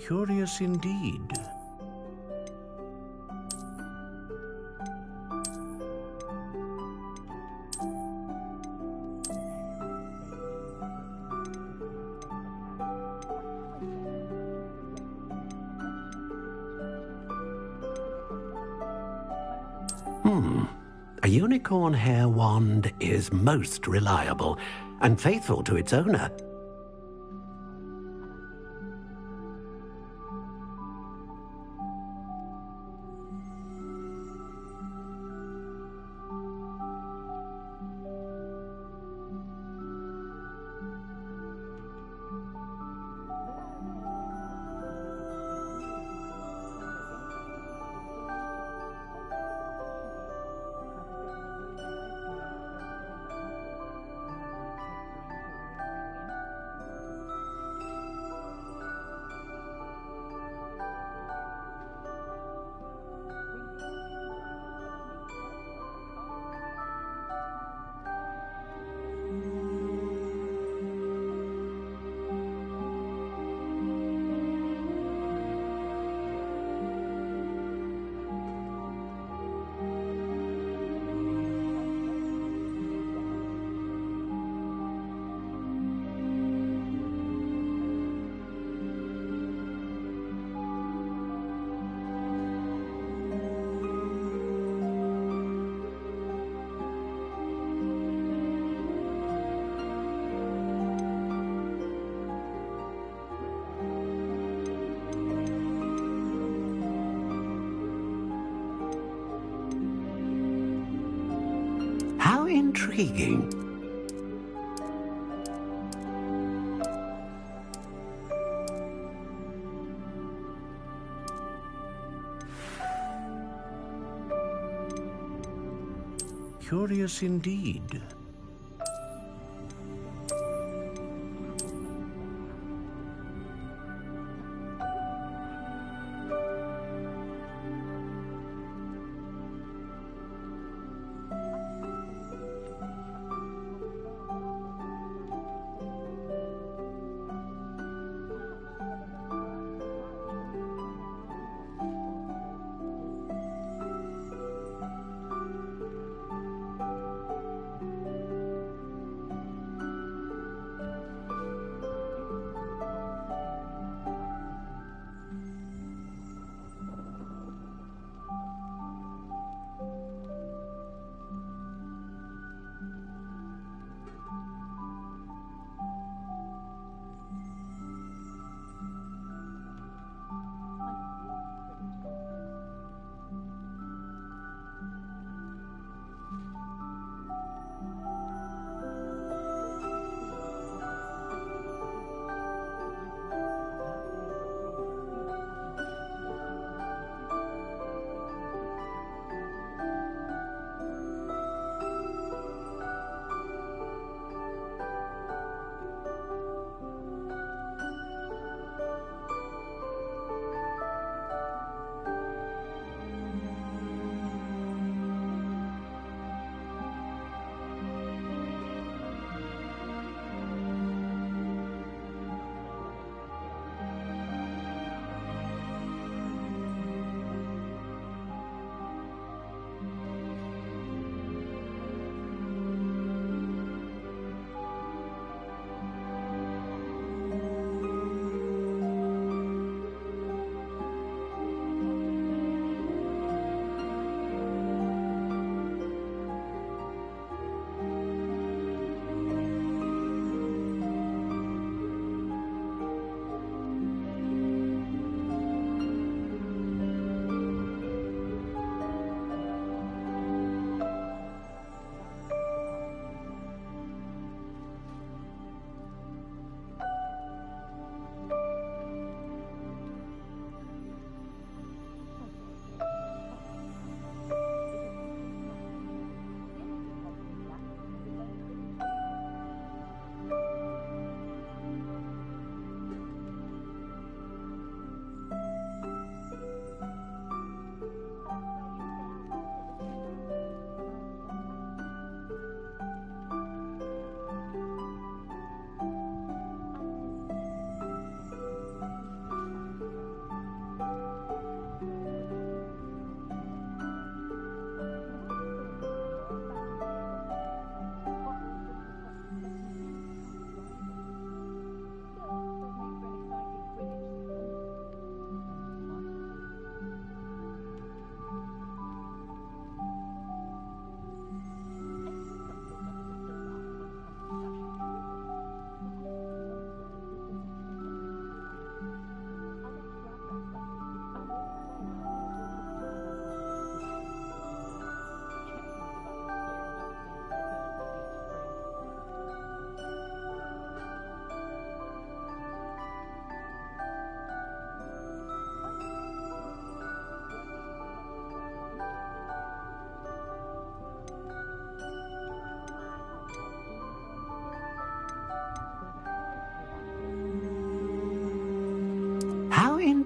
Speaker 11: Curious indeed. A unicorn hair wand is most reliable and faithful to its owner. How intriguing. Curious indeed.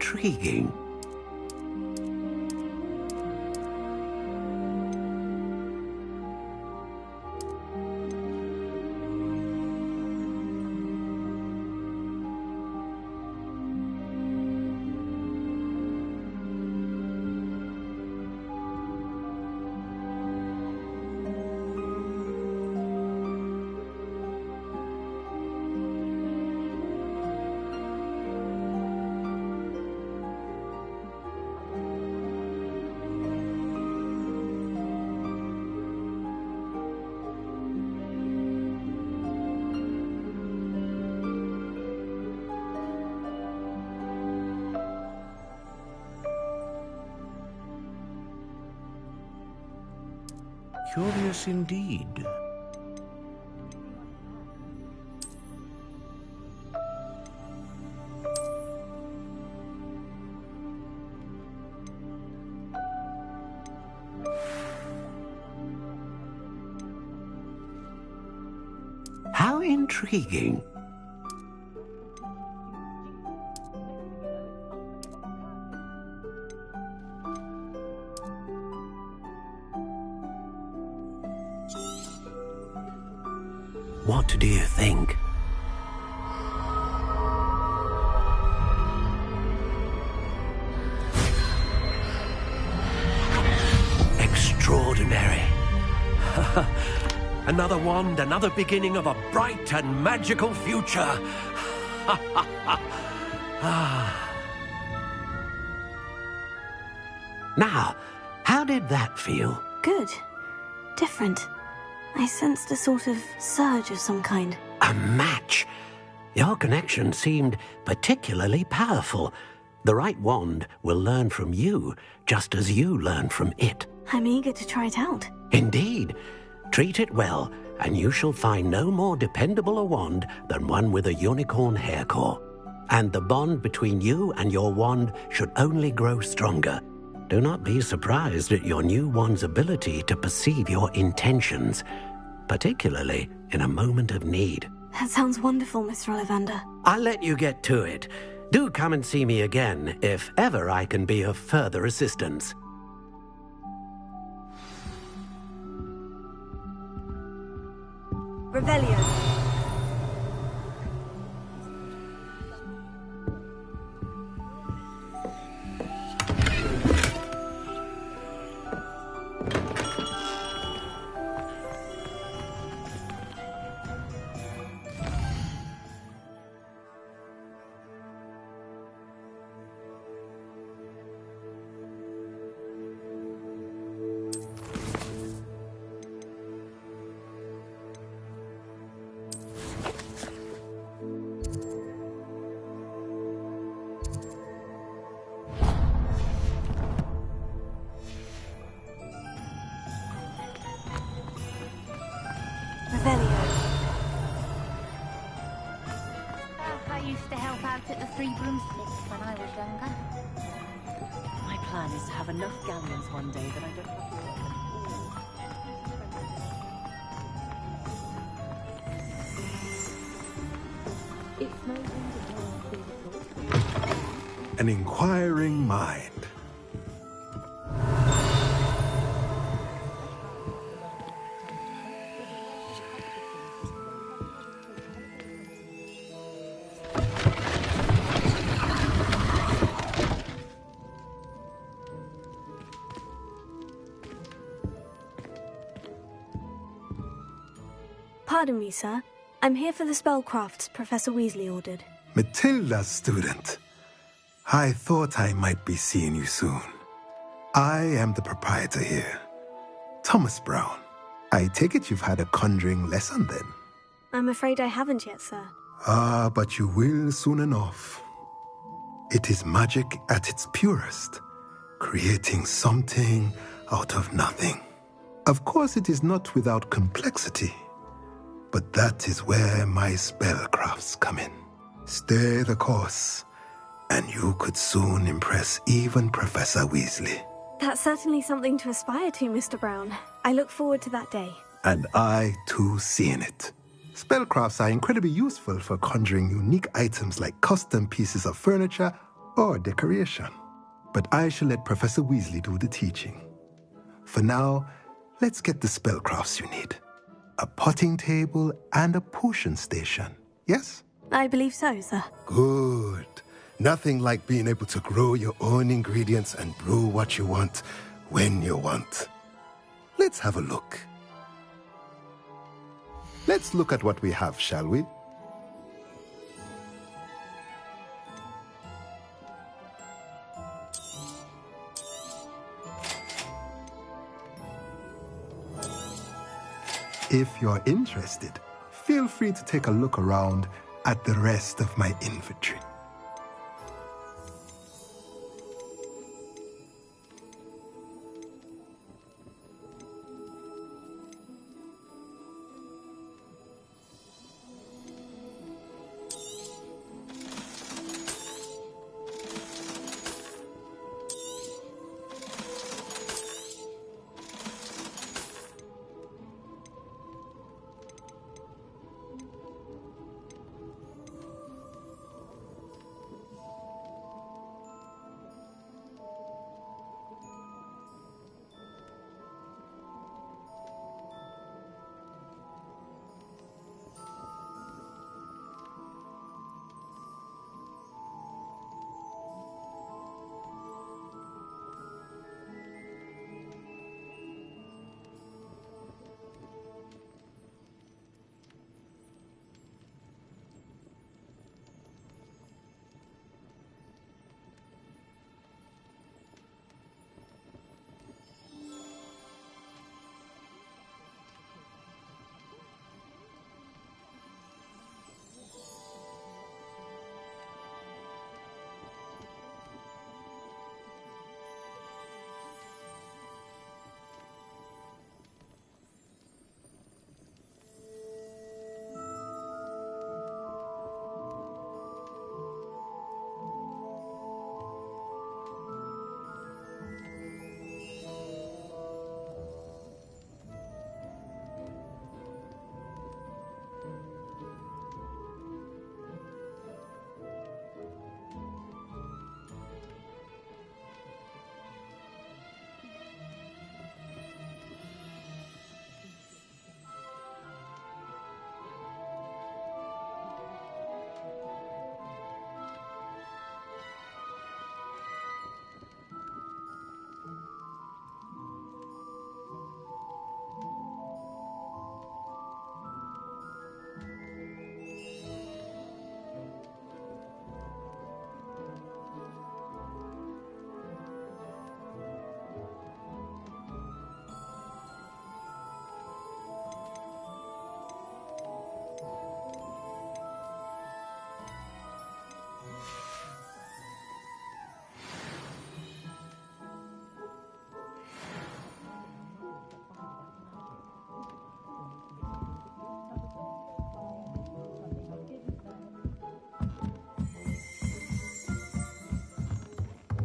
Speaker 11: intriguing. Curious indeed. How intriguing. What do you think? Extraordinary. Another wand, another beginning of a bright and magical future. Now, how did that feel?
Speaker 14: Good. Different. I sensed a sort of surge of some kind.
Speaker 11: A match? Your connection seemed particularly powerful. The right wand will learn from you, just as you learn from it.
Speaker 14: I'm eager to try it out.
Speaker 11: Indeed. Treat it well, and you shall find no more dependable a wand than one with a unicorn hair core. And the bond between you and your wand should only grow stronger. Do not be surprised at your new wand's ability to perceive your intentions, particularly in a moment of need.
Speaker 14: That sounds wonderful, Mr. Ollivander.
Speaker 11: I'll let you get to it. Do come and see me again if ever I can be of further assistance.
Speaker 3: Revelio.
Speaker 19: I used to help out at the Three Broomsticks when I was younger.
Speaker 20: My plan is to have enough galleons one day that I don't have to...
Speaker 21: An inquiring mind.
Speaker 14: Pardon me, sir. I'm here for the spellcrafts Professor Weasley ordered.
Speaker 21: Matilda's student. I thought I might be seeing you soon. I am the proprietor here, Thomas Brown. I take it you've had a conjuring lesson then?
Speaker 14: I'm afraid I haven't yet, sir.
Speaker 21: Ah, but you will soon enough. It is magic at its purest, creating something out of nothing. Of course, it is not without complexity, but that is where my spellcrafts come in. Stay the course, and you could soon impress even Professor Weasley.
Speaker 14: That's certainly something to aspire to, Mr. Brown. I look forward to that day.
Speaker 21: And I, too, seeing it. Spellcrafts are incredibly useful for conjuring unique items like custom pieces of furniture or decoration. But I shall let Professor Weasley do the teaching. For now, let's get the spellcrafts you need. A potting table and a potion station, yes?
Speaker 14: I believe so, sir.
Speaker 21: Good. Nothing like being able to grow your own ingredients and brew what you want, when you want. Let's have a look. Let's look at what we have, shall we? If you're interested, feel free to take a look around at the rest of my inventory.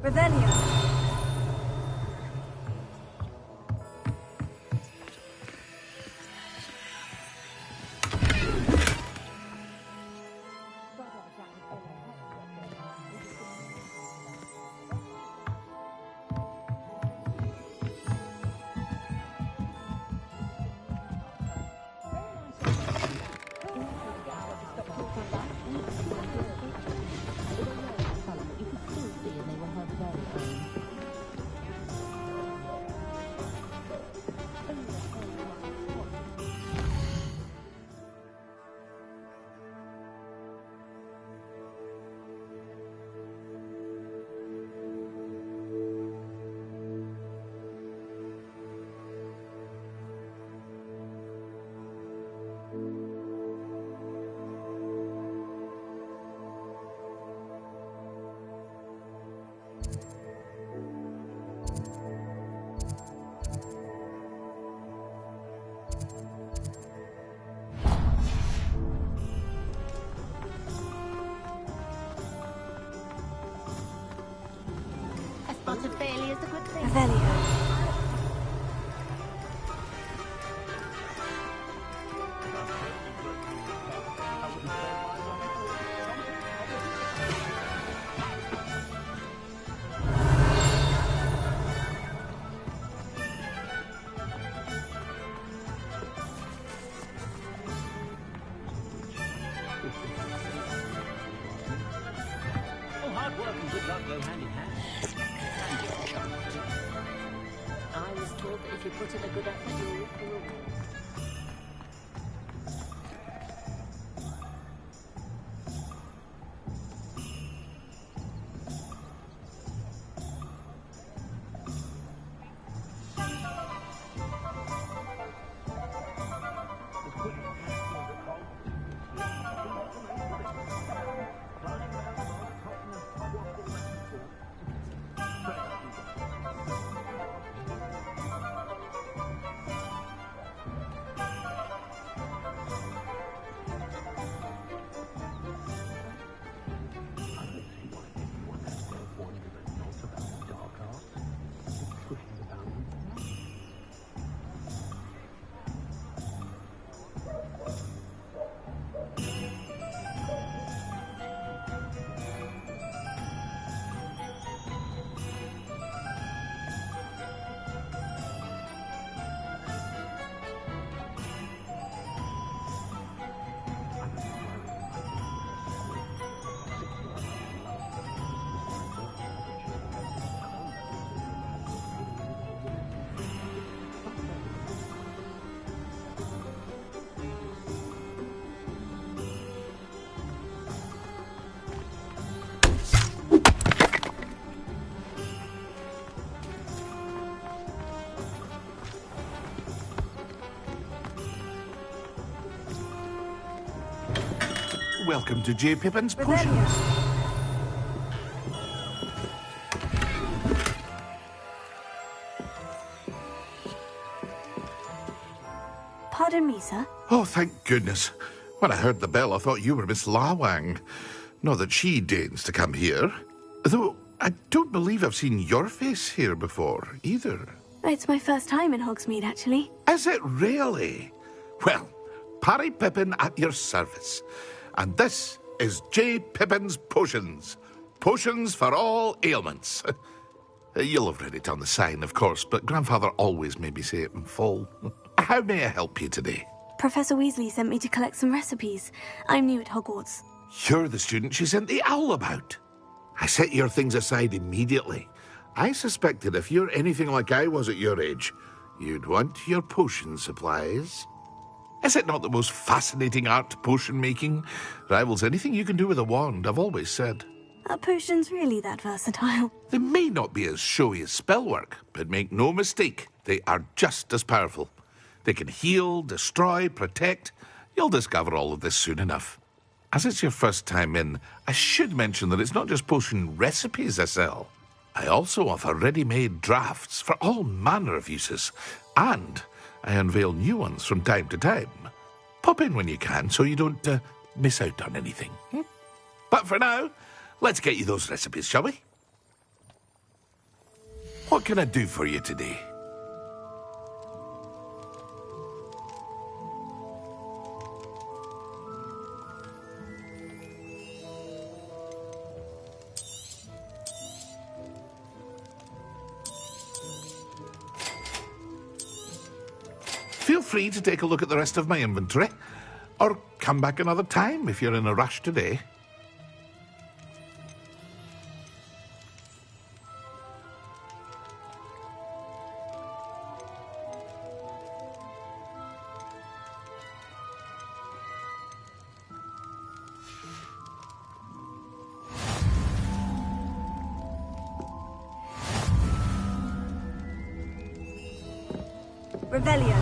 Speaker 10: Revelio.
Speaker 19: Spot of failure is a good thing.
Speaker 14: Revelio.
Speaker 19: told that if you put in a good effort, you'll reap the reward.
Speaker 2: Welcome to J. Pippin's Potions.
Speaker 14: Pardon me, sir.
Speaker 2: Oh, thank goodness. When I heard the bell, I thought you were Miss Lawang. Not that she deigns to come here. Though, I don't believe I've seen your face here before, either.
Speaker 14: It's my first time in Hogsmeade, actually.
Speaker 2: Is it really? Well, Parry Pippin at your service. And this is J. Pippin's Potions. Potions for all ailments. You'll have read it on the sign, of course, but Grandfather always made me say it in full. How may I help you today?
Speaker 14: Professor Weasley sent me to collect some recipes. I'm new at Hogwarts.
Speaker 2: You're the student she sent the owl about. I set your things aside immediately. I suspected if you're anything like I was at your age, you'd want your potion supplies. Is it not the most fascinating art, potion making? Rivals anything you can do with a wand, I've always said.
Speaker 14: Are potions really that versatile?
Speaker 2: They may not be as showy as spellwork, but make no mistake, they are just as powerful. They can heal, destroy, protect. You'll discover all of this soon enough. As it's your first time in, I should mention that it's not just potion recipes I sell. I also offer ready-made drafts for all manner of uses, and I unveil new ones from time to time. Pop in when you can so you don't miss out on anything. But for now, let's get you those recipes, shall we? What can I do for you today? Feel free to take a look at the rest of my inventory, or come back another time if you're in a rush today.
Speaker 10: Revelio.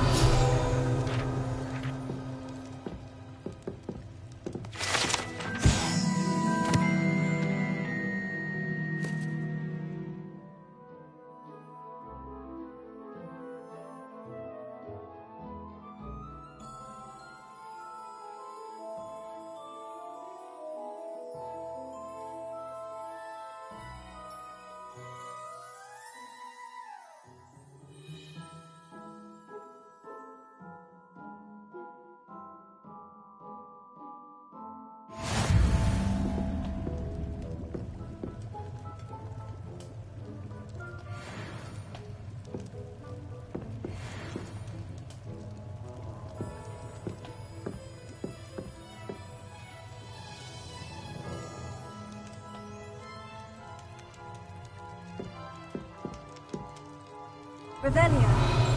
Speaker 10: Revelio.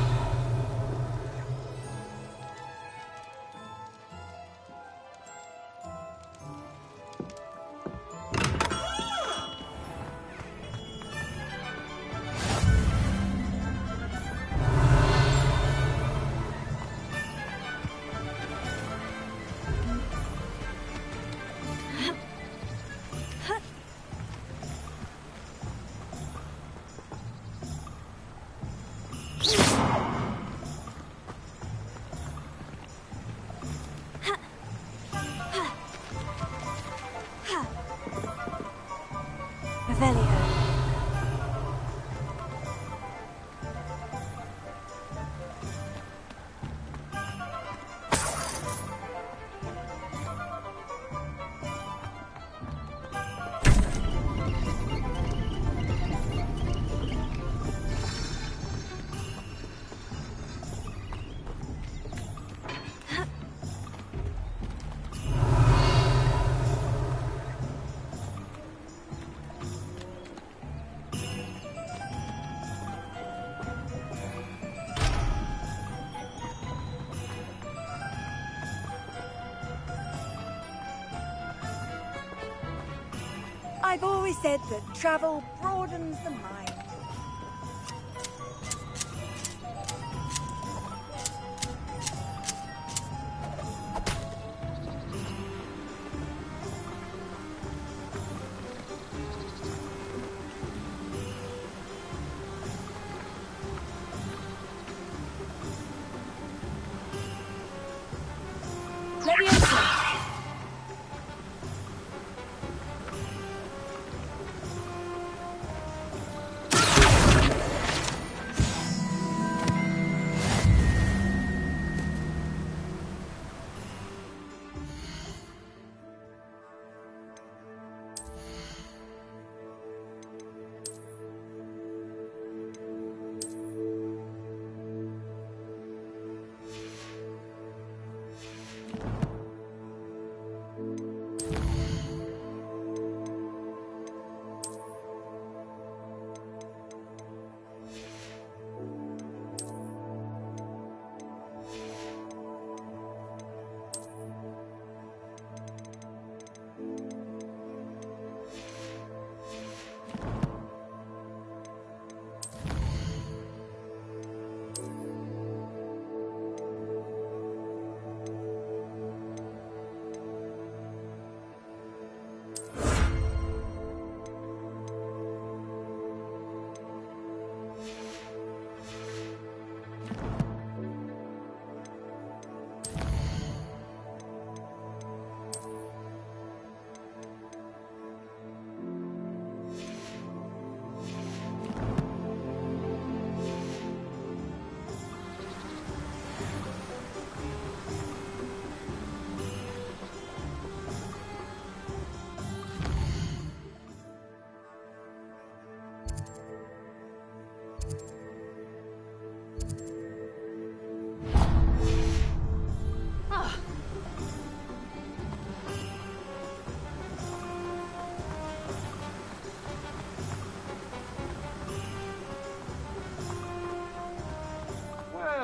Speaker 10: I've always said that travel broadens the mind.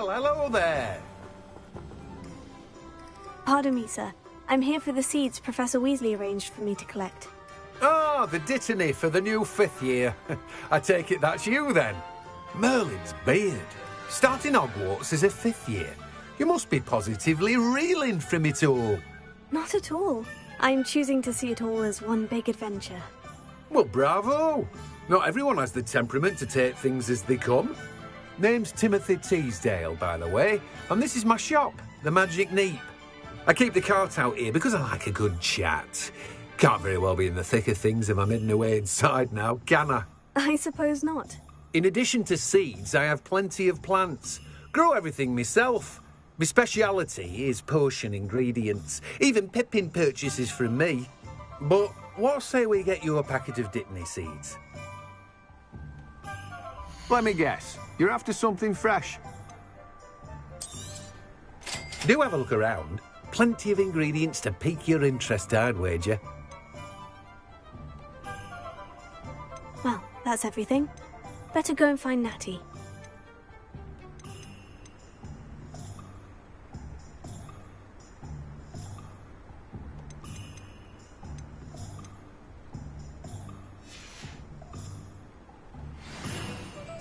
Speaker 6: Hello there.
Speaker 14: Pardon me, sir. I'm here for the seeds Professor Weasley arranged for me to collect.
Speaker 6: Ah, the dittany for the new 5th year. I take it that's you, then. Merlin's beard. Starting Hogwarts as a 5th year. You must be positively reeling from it all.
Speaker 14: Not at all. I'm choosing to see it all as one big adventure.
Speaker 6: Well, bravo. Not everyone has the temperament to take things as they come. Name's Timothy Teasdale, by the way, and this is my shop, the Magic Neep. I keep the cart out here because I like a good chat. Can't very well be in the thick of things if I'm hidden away inside now, can I?
Speaker 14: I suppose not.
Speaker 6: In addition to seeds, I have plenty of plants. Grow everything myself. My speciality is potion ingredients. Even Pippin purchases from me. But what say we get you a packet of Dittany seeds?
Speaker 22: Let me guess. You're after something fresh.
Speaker 6: Do have a look around. Plenty of ingredients to pique your interest, I'd wager.
Speaker 14: Well, that's everything. Better go and find Natty.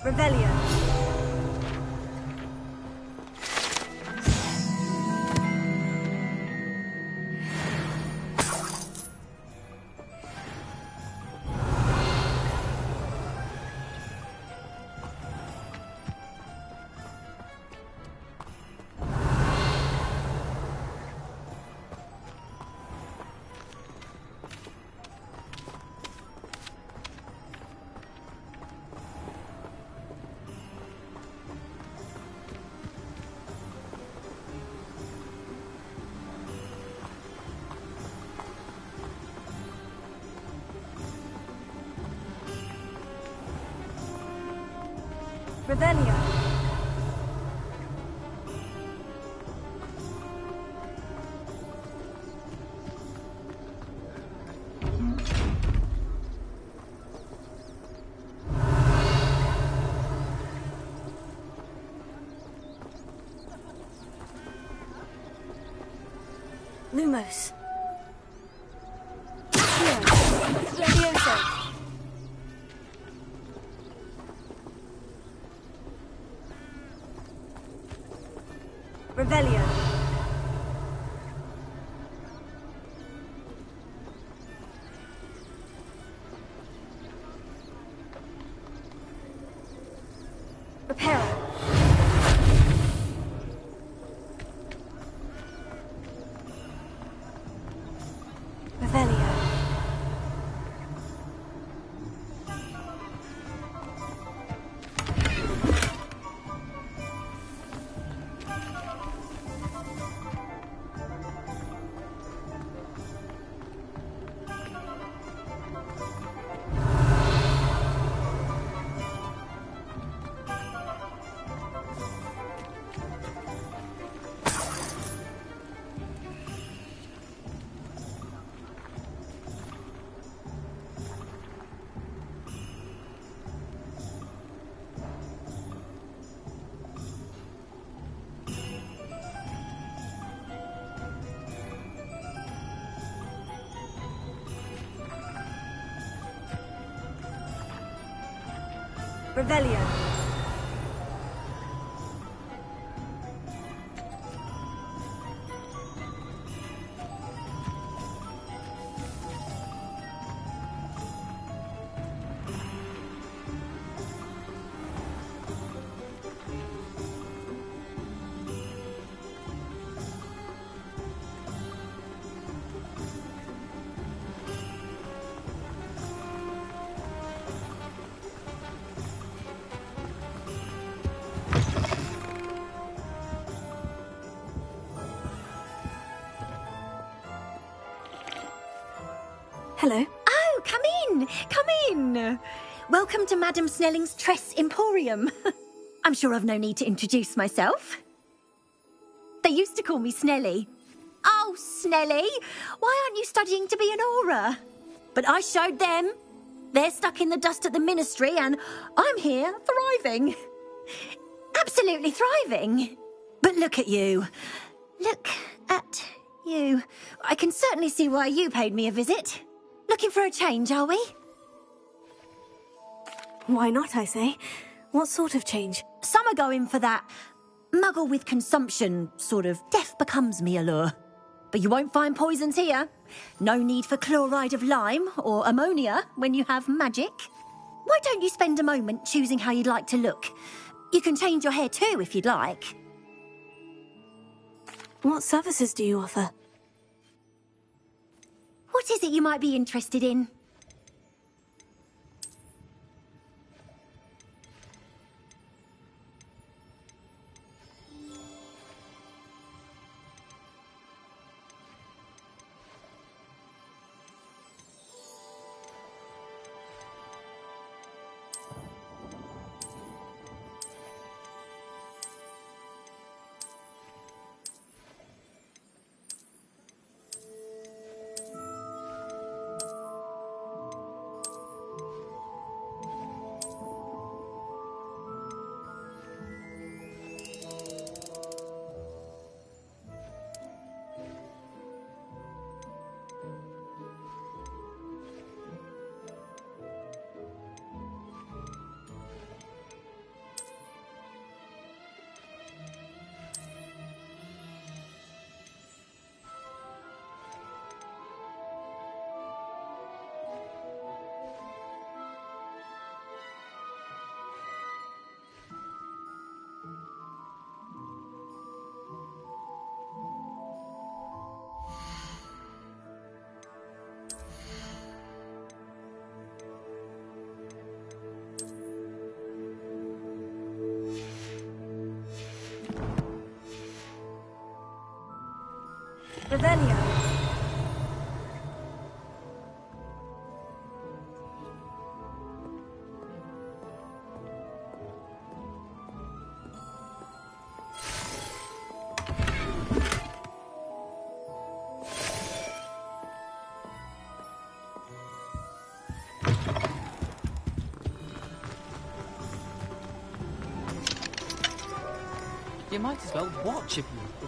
Speaker 10: Revelio. Revelio.
Speaker 14: Lumos.
Speaker 10: Levioso. Revelio. Reparo.
Speaker 14: Revelio.
Speaker 10: Revelio.
Speaker 14: Hello.
Speaker 1: Oh, come in! Come in! Welcome to Madame Snelling's Tress Emporium. I'm sure I've no need to introduce myself. They used to call me Snelly. Oh, Snelly! Why aren't you studying to be an aura? But I showed them. They're stuck in the dust at the ministry, and I'm here, thriving. Absolutely thriving. But look at you. Look at you. I can certainly see why you paid me a visit. Looking for a change, are we?
Speaker 14: Why not, I say? What sort of change?
Speaker 1: Some are going for that muggle with consumption, sort of death becomes me allure. But you won't find poisons here. No need for chloride of lime or ammonia when you have magic. Why don't you spend a moment choosing how you'd like to look? You can change your hair too if you'd like.
Speaker 14: What services do you offer?
Speaker 1: What is it you might be interested in? Revelio.
Speaker 5: You might as well watch if you...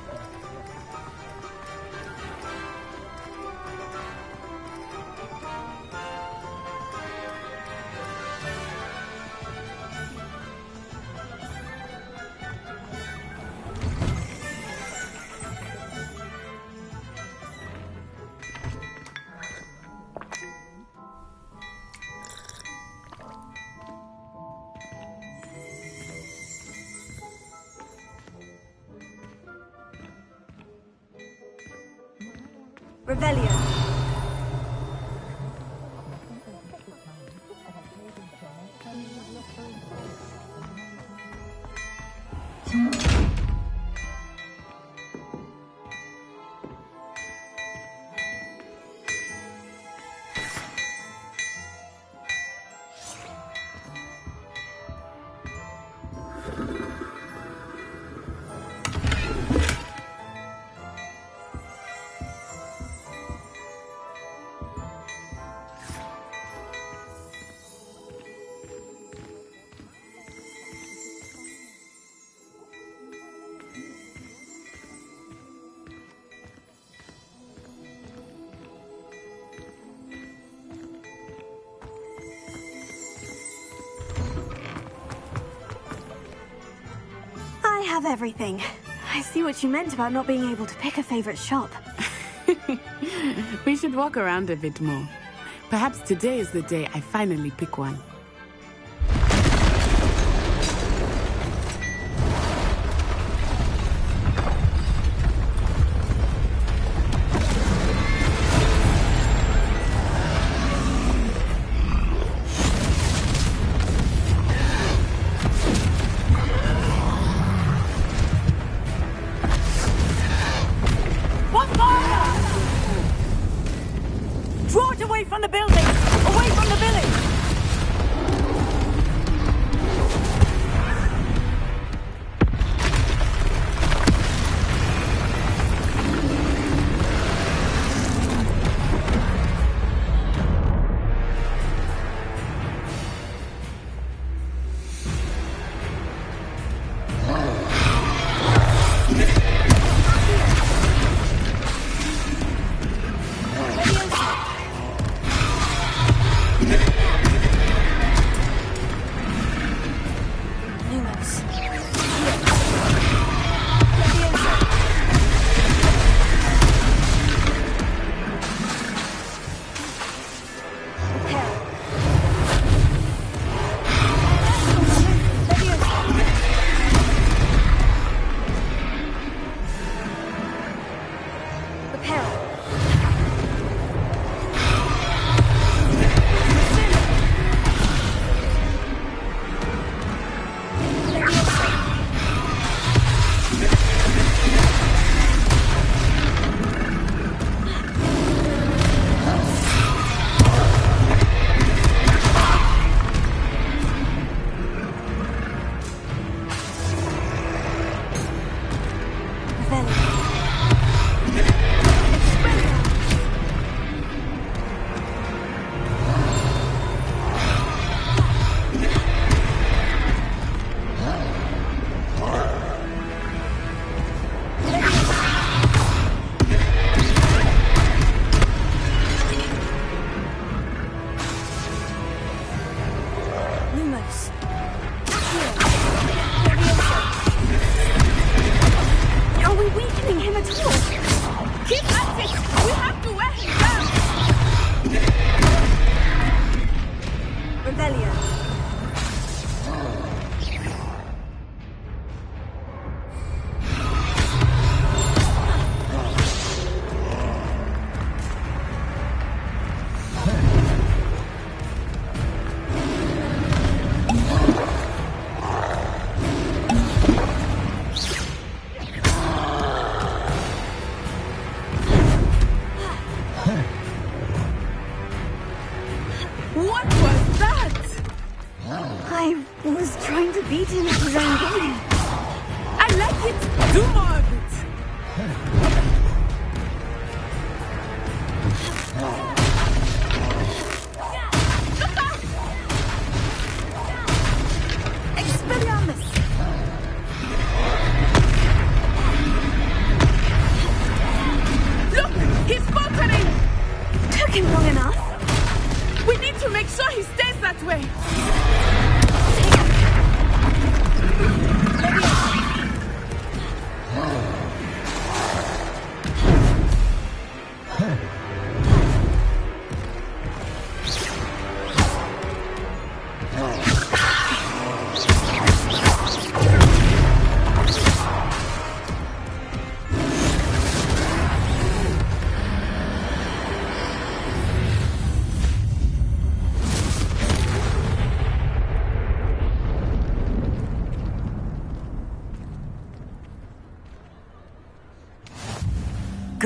Speaker 10: Revelio.
Speaker 14: I have everything. I see what you meant about not being able to pick a favorite shop.
Speaker 16: We should walk around a bit more. Perhaps today is the day I finally pick one.
Speaker 10: Draw it away from the building! Away from the village!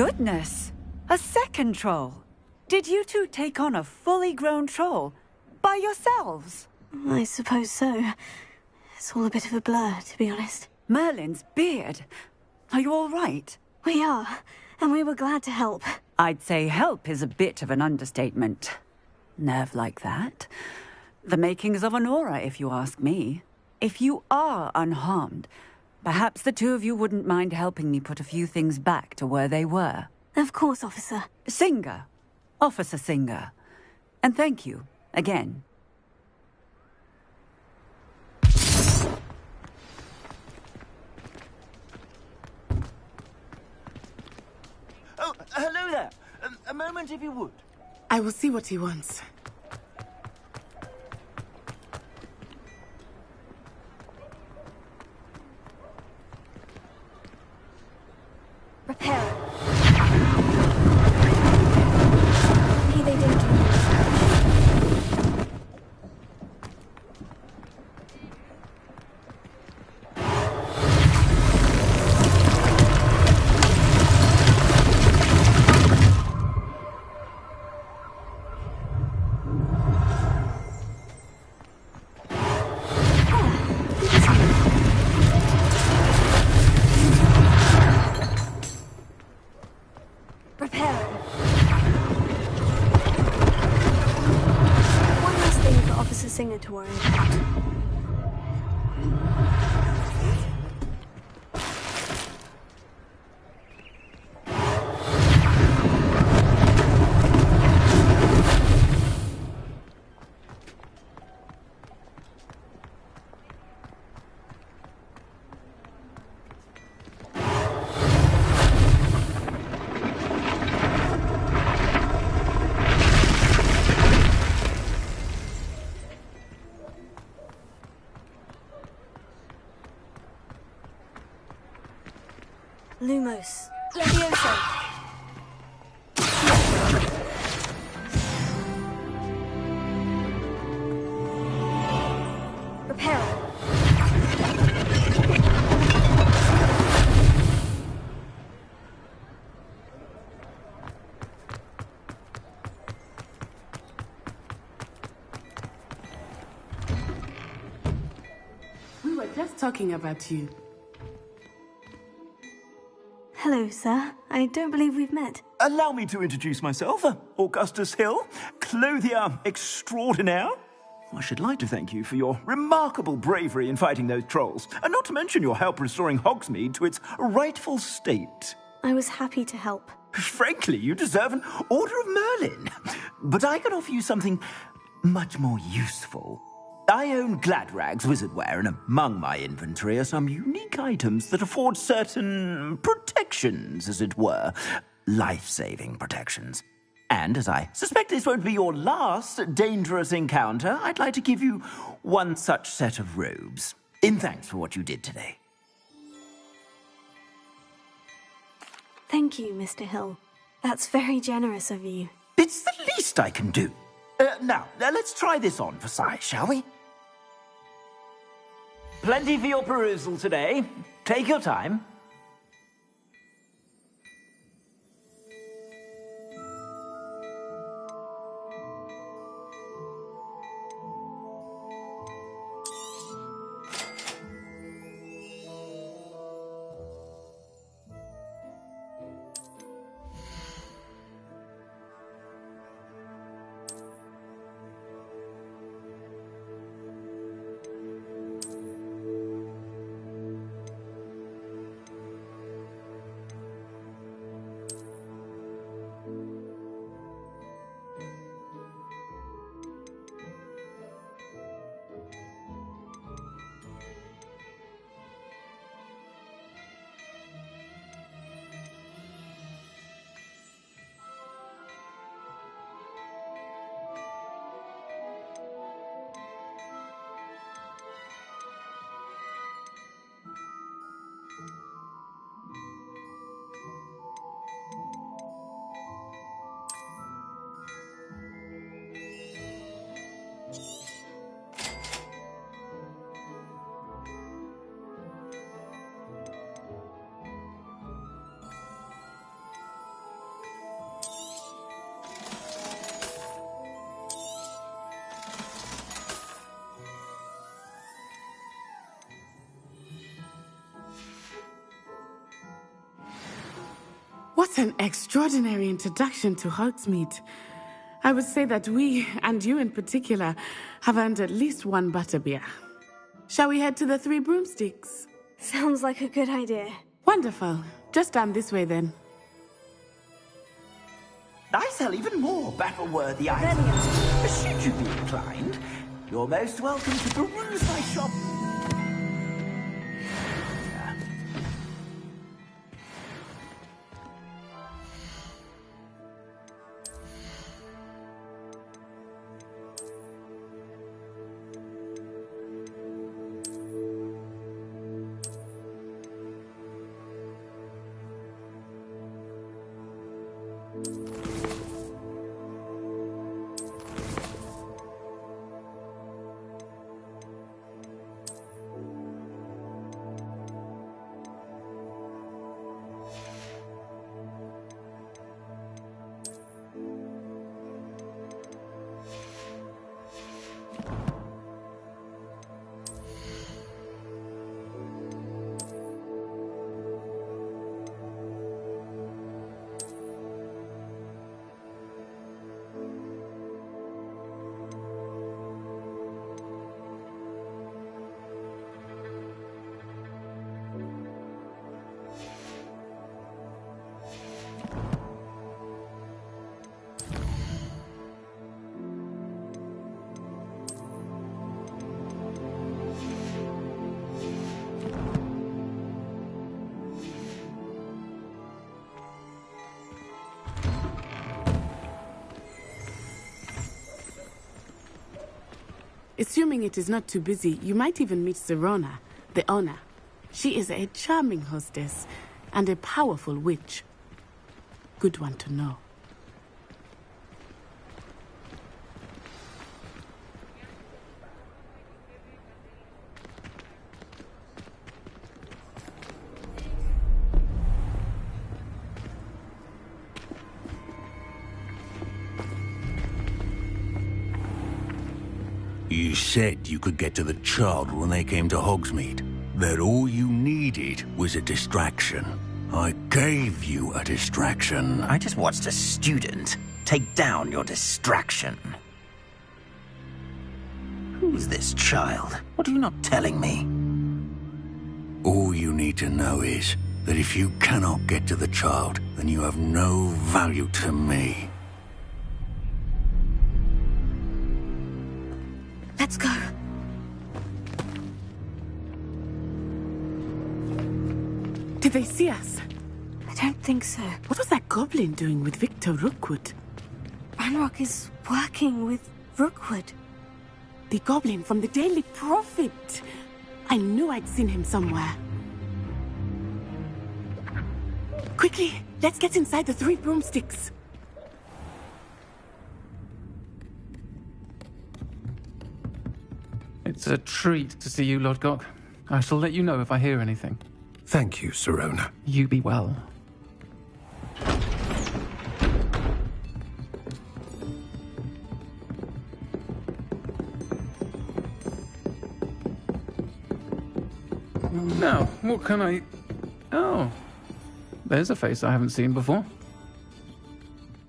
Speaker 10: goodness! A second troll! Did you two take on a fully grown troll? By yourselves?
Speaker 14: I suppose so. It's all a bit of a blur, to be honest.
Speaker 10: Merlin's beard. Are you all right?
Speaker 14: We are, and we were glad to help.
Speaker 10: I'd say help is a bit of an understatement. Nerve like that. The makings of an aura, if you ask me. If you are unharmed, perhaps the two of you wouldn't mind helping me put a few things back to where they were.
Speaker 14: Of course, officer.
Speaker 10: Singer. Officer Singer. And thank you, again.
Speaker 18: Oh, hello there. A moment, if you would.
Speaker 16: I will see what he wants.
Speaker 14: Repair it. Maybe they didn't do Singer to worry about. Lumos. Levioso. Repair.
Speaker 16: We were just talking about you.
Speaker 14: Hello, sir. I don't believe we've met.
Speaker 18: Allow me to introduce myself. Augustus Hill, clothier extraordinaire. I should like to thank you for your remarkable bravery in fighting those trolls, and not to mention your help restoring Hogsmeade to its rightful state.
Speaker 14: I was happy to help.
Speaker 18: Frankly, you deserve an Order of Merlin. But I can offer you something much more useful. I own Gladrag's wizardware, and among my inventory are some unique items that afford certain protections, as it were. Life-saving protections. And as I suspect this won't be your last dangerous encounter, I'd like to give you one such set of robes, in thanks for what you did today.
Speaker 14: Thank you, Mr. Hill. That's very generous of you.
Speaker 18: It's the least I can do. Now, let's try this on for size, shall we? Plenty for your perusal today. Take your time.
Speaker 16: What an extraordinary introduction to Hogsmeade. I would say that we, and you in particular, have earned at least one butterbeer. Shall we head to the Three Broomsticks?
Speaker 14: Sounds like a good idea.
Speaker 16: Wonderful. Just down this way then.
Speaker 18: I sell even more battle-worthy items. Should you be inclined, you're most welcome to peruse my shop.
Speaker 16: Assuming it is not too busy, you might even meet Serona, the owner. She is a charming hostess and a powerful witch. Good one to know.
Speaker 7: You said you could get to the child when they came to Hogsmeade. That all you needed was a distraction. I gave you a distraction.
Speaker 18: I just watched a student take down your distraction. Who's this child? What are you not telling me?
Speaker 7: All you need to know is that if you cannot get to the child, then you have no value to me.
Speaker 14: Let's go.
Speaker 16: Did they see us?
Speaker 14: I don't think so.
Speaker 16: What was that goblin doing with Victor Rookwood?
Speaker 14: Ranrock is working with Rookwood.
Speaker 16: The goblin from the Daily Prophet. I knew I'd seen him somewhere. Quickly, let's get inside the Three Broomsticks.
Speaker 8: It's a treat to see you, Lodgok. I shall let you know if I hear anything.
Speaker 6: Thank you, Serona.
Speaker 8: You be well. Now, what can I... Oh, there's a face I haven't seen before.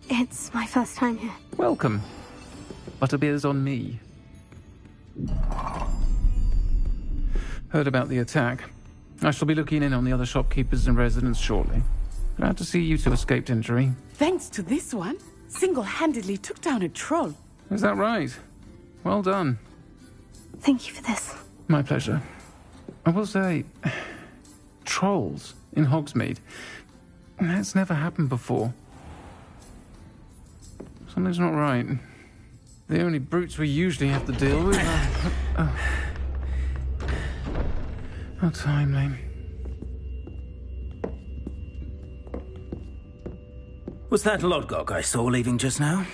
Speaker 14: It's my first time here.
Speaker 8: Welcome. Butterbeer's on me. Heard about the attack. I shall be looking in on the other shopkeepers and residents shortly. Glad to see you two escaped injury.
Speaker 16: Thanks to this one, single-handedly took down a troll.
Speaker 8: Is that right? Well done.
Speaker 14: Thank you for this.
Speaker 8: My pleasure. I will say, trolls in Hogsmeade. That's never happened before. Something's not right. The only brutes we usually have to deal with are... How timely.
Speaker 18: Was that Lodgok I saw leaving just now?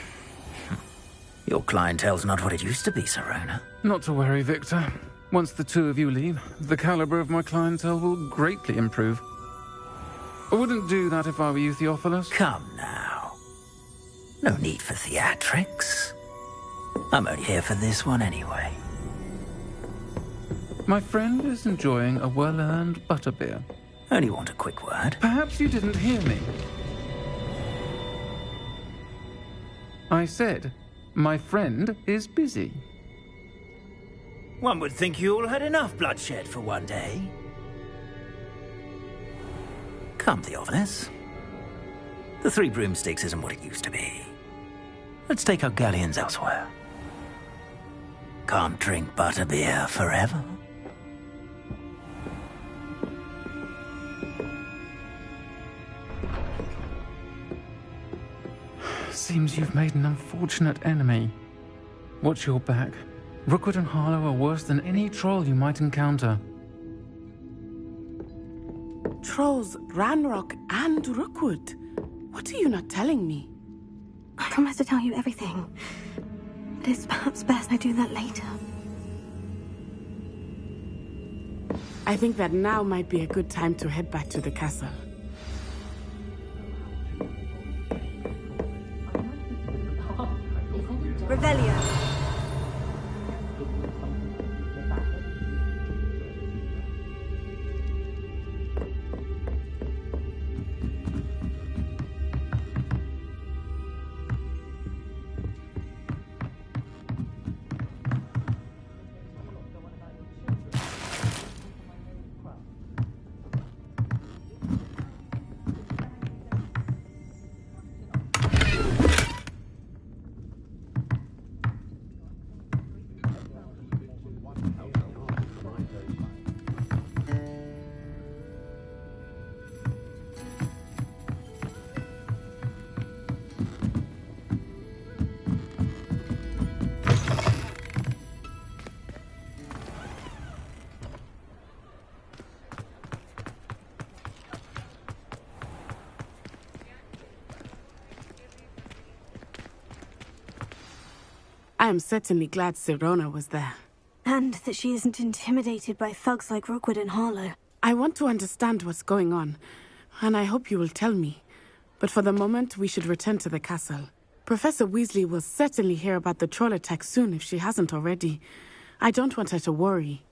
Speaker 18: Your clientele's not what it used to be, Serona.
Speaker 8: Not to worry, Victor. Once the two of you leave, the caliber of my clientele will greatly improve. I wouldn't do that if I were you, Theophilus.
Speaker 18: Come now. No need for theatrics. I'm only here for this one anyway.
Speaker 8: My friend is enjoying a well-earned butterbeer.
Speaker 18: Only want a quick word.
Speaker 8: Perhaps you didn't hear me. I said, my friend is busy.
Speaker 18: One would think you all had enough bloodshed for one day. Come, Theophilus. The Three Broomsticks isn't what it used to be. Let's take our galleons elsewhere. Can't drink butterbeer forever.
Speaker 8: Seems you've made an unfortunate enemy. Watch your back. Rookwood and Harlow are worse than any troll you might encounter.
Speaker 16: Trolls, Ranrock, and Rookwood. What are you not telling me?
Speaker 14: I promise to tell you everything. But it's perhaps best I do that later.
Speaker 16: I think that now might be a good time to head back to the castle.
Speaker 14: Revelio.
Speaker 16: I am certainly glad Sirona was there.
Speaker 14: And that she isn't intimidated by thugs like Rookwood and Harlow.
Speaker 16: I want to understand what's going on, and I hope you will tell me. But for the moment, we should return to the castle. Professor Weasley will certainly hear about the troll attack soon if she hasn't already. I don't want her to worry.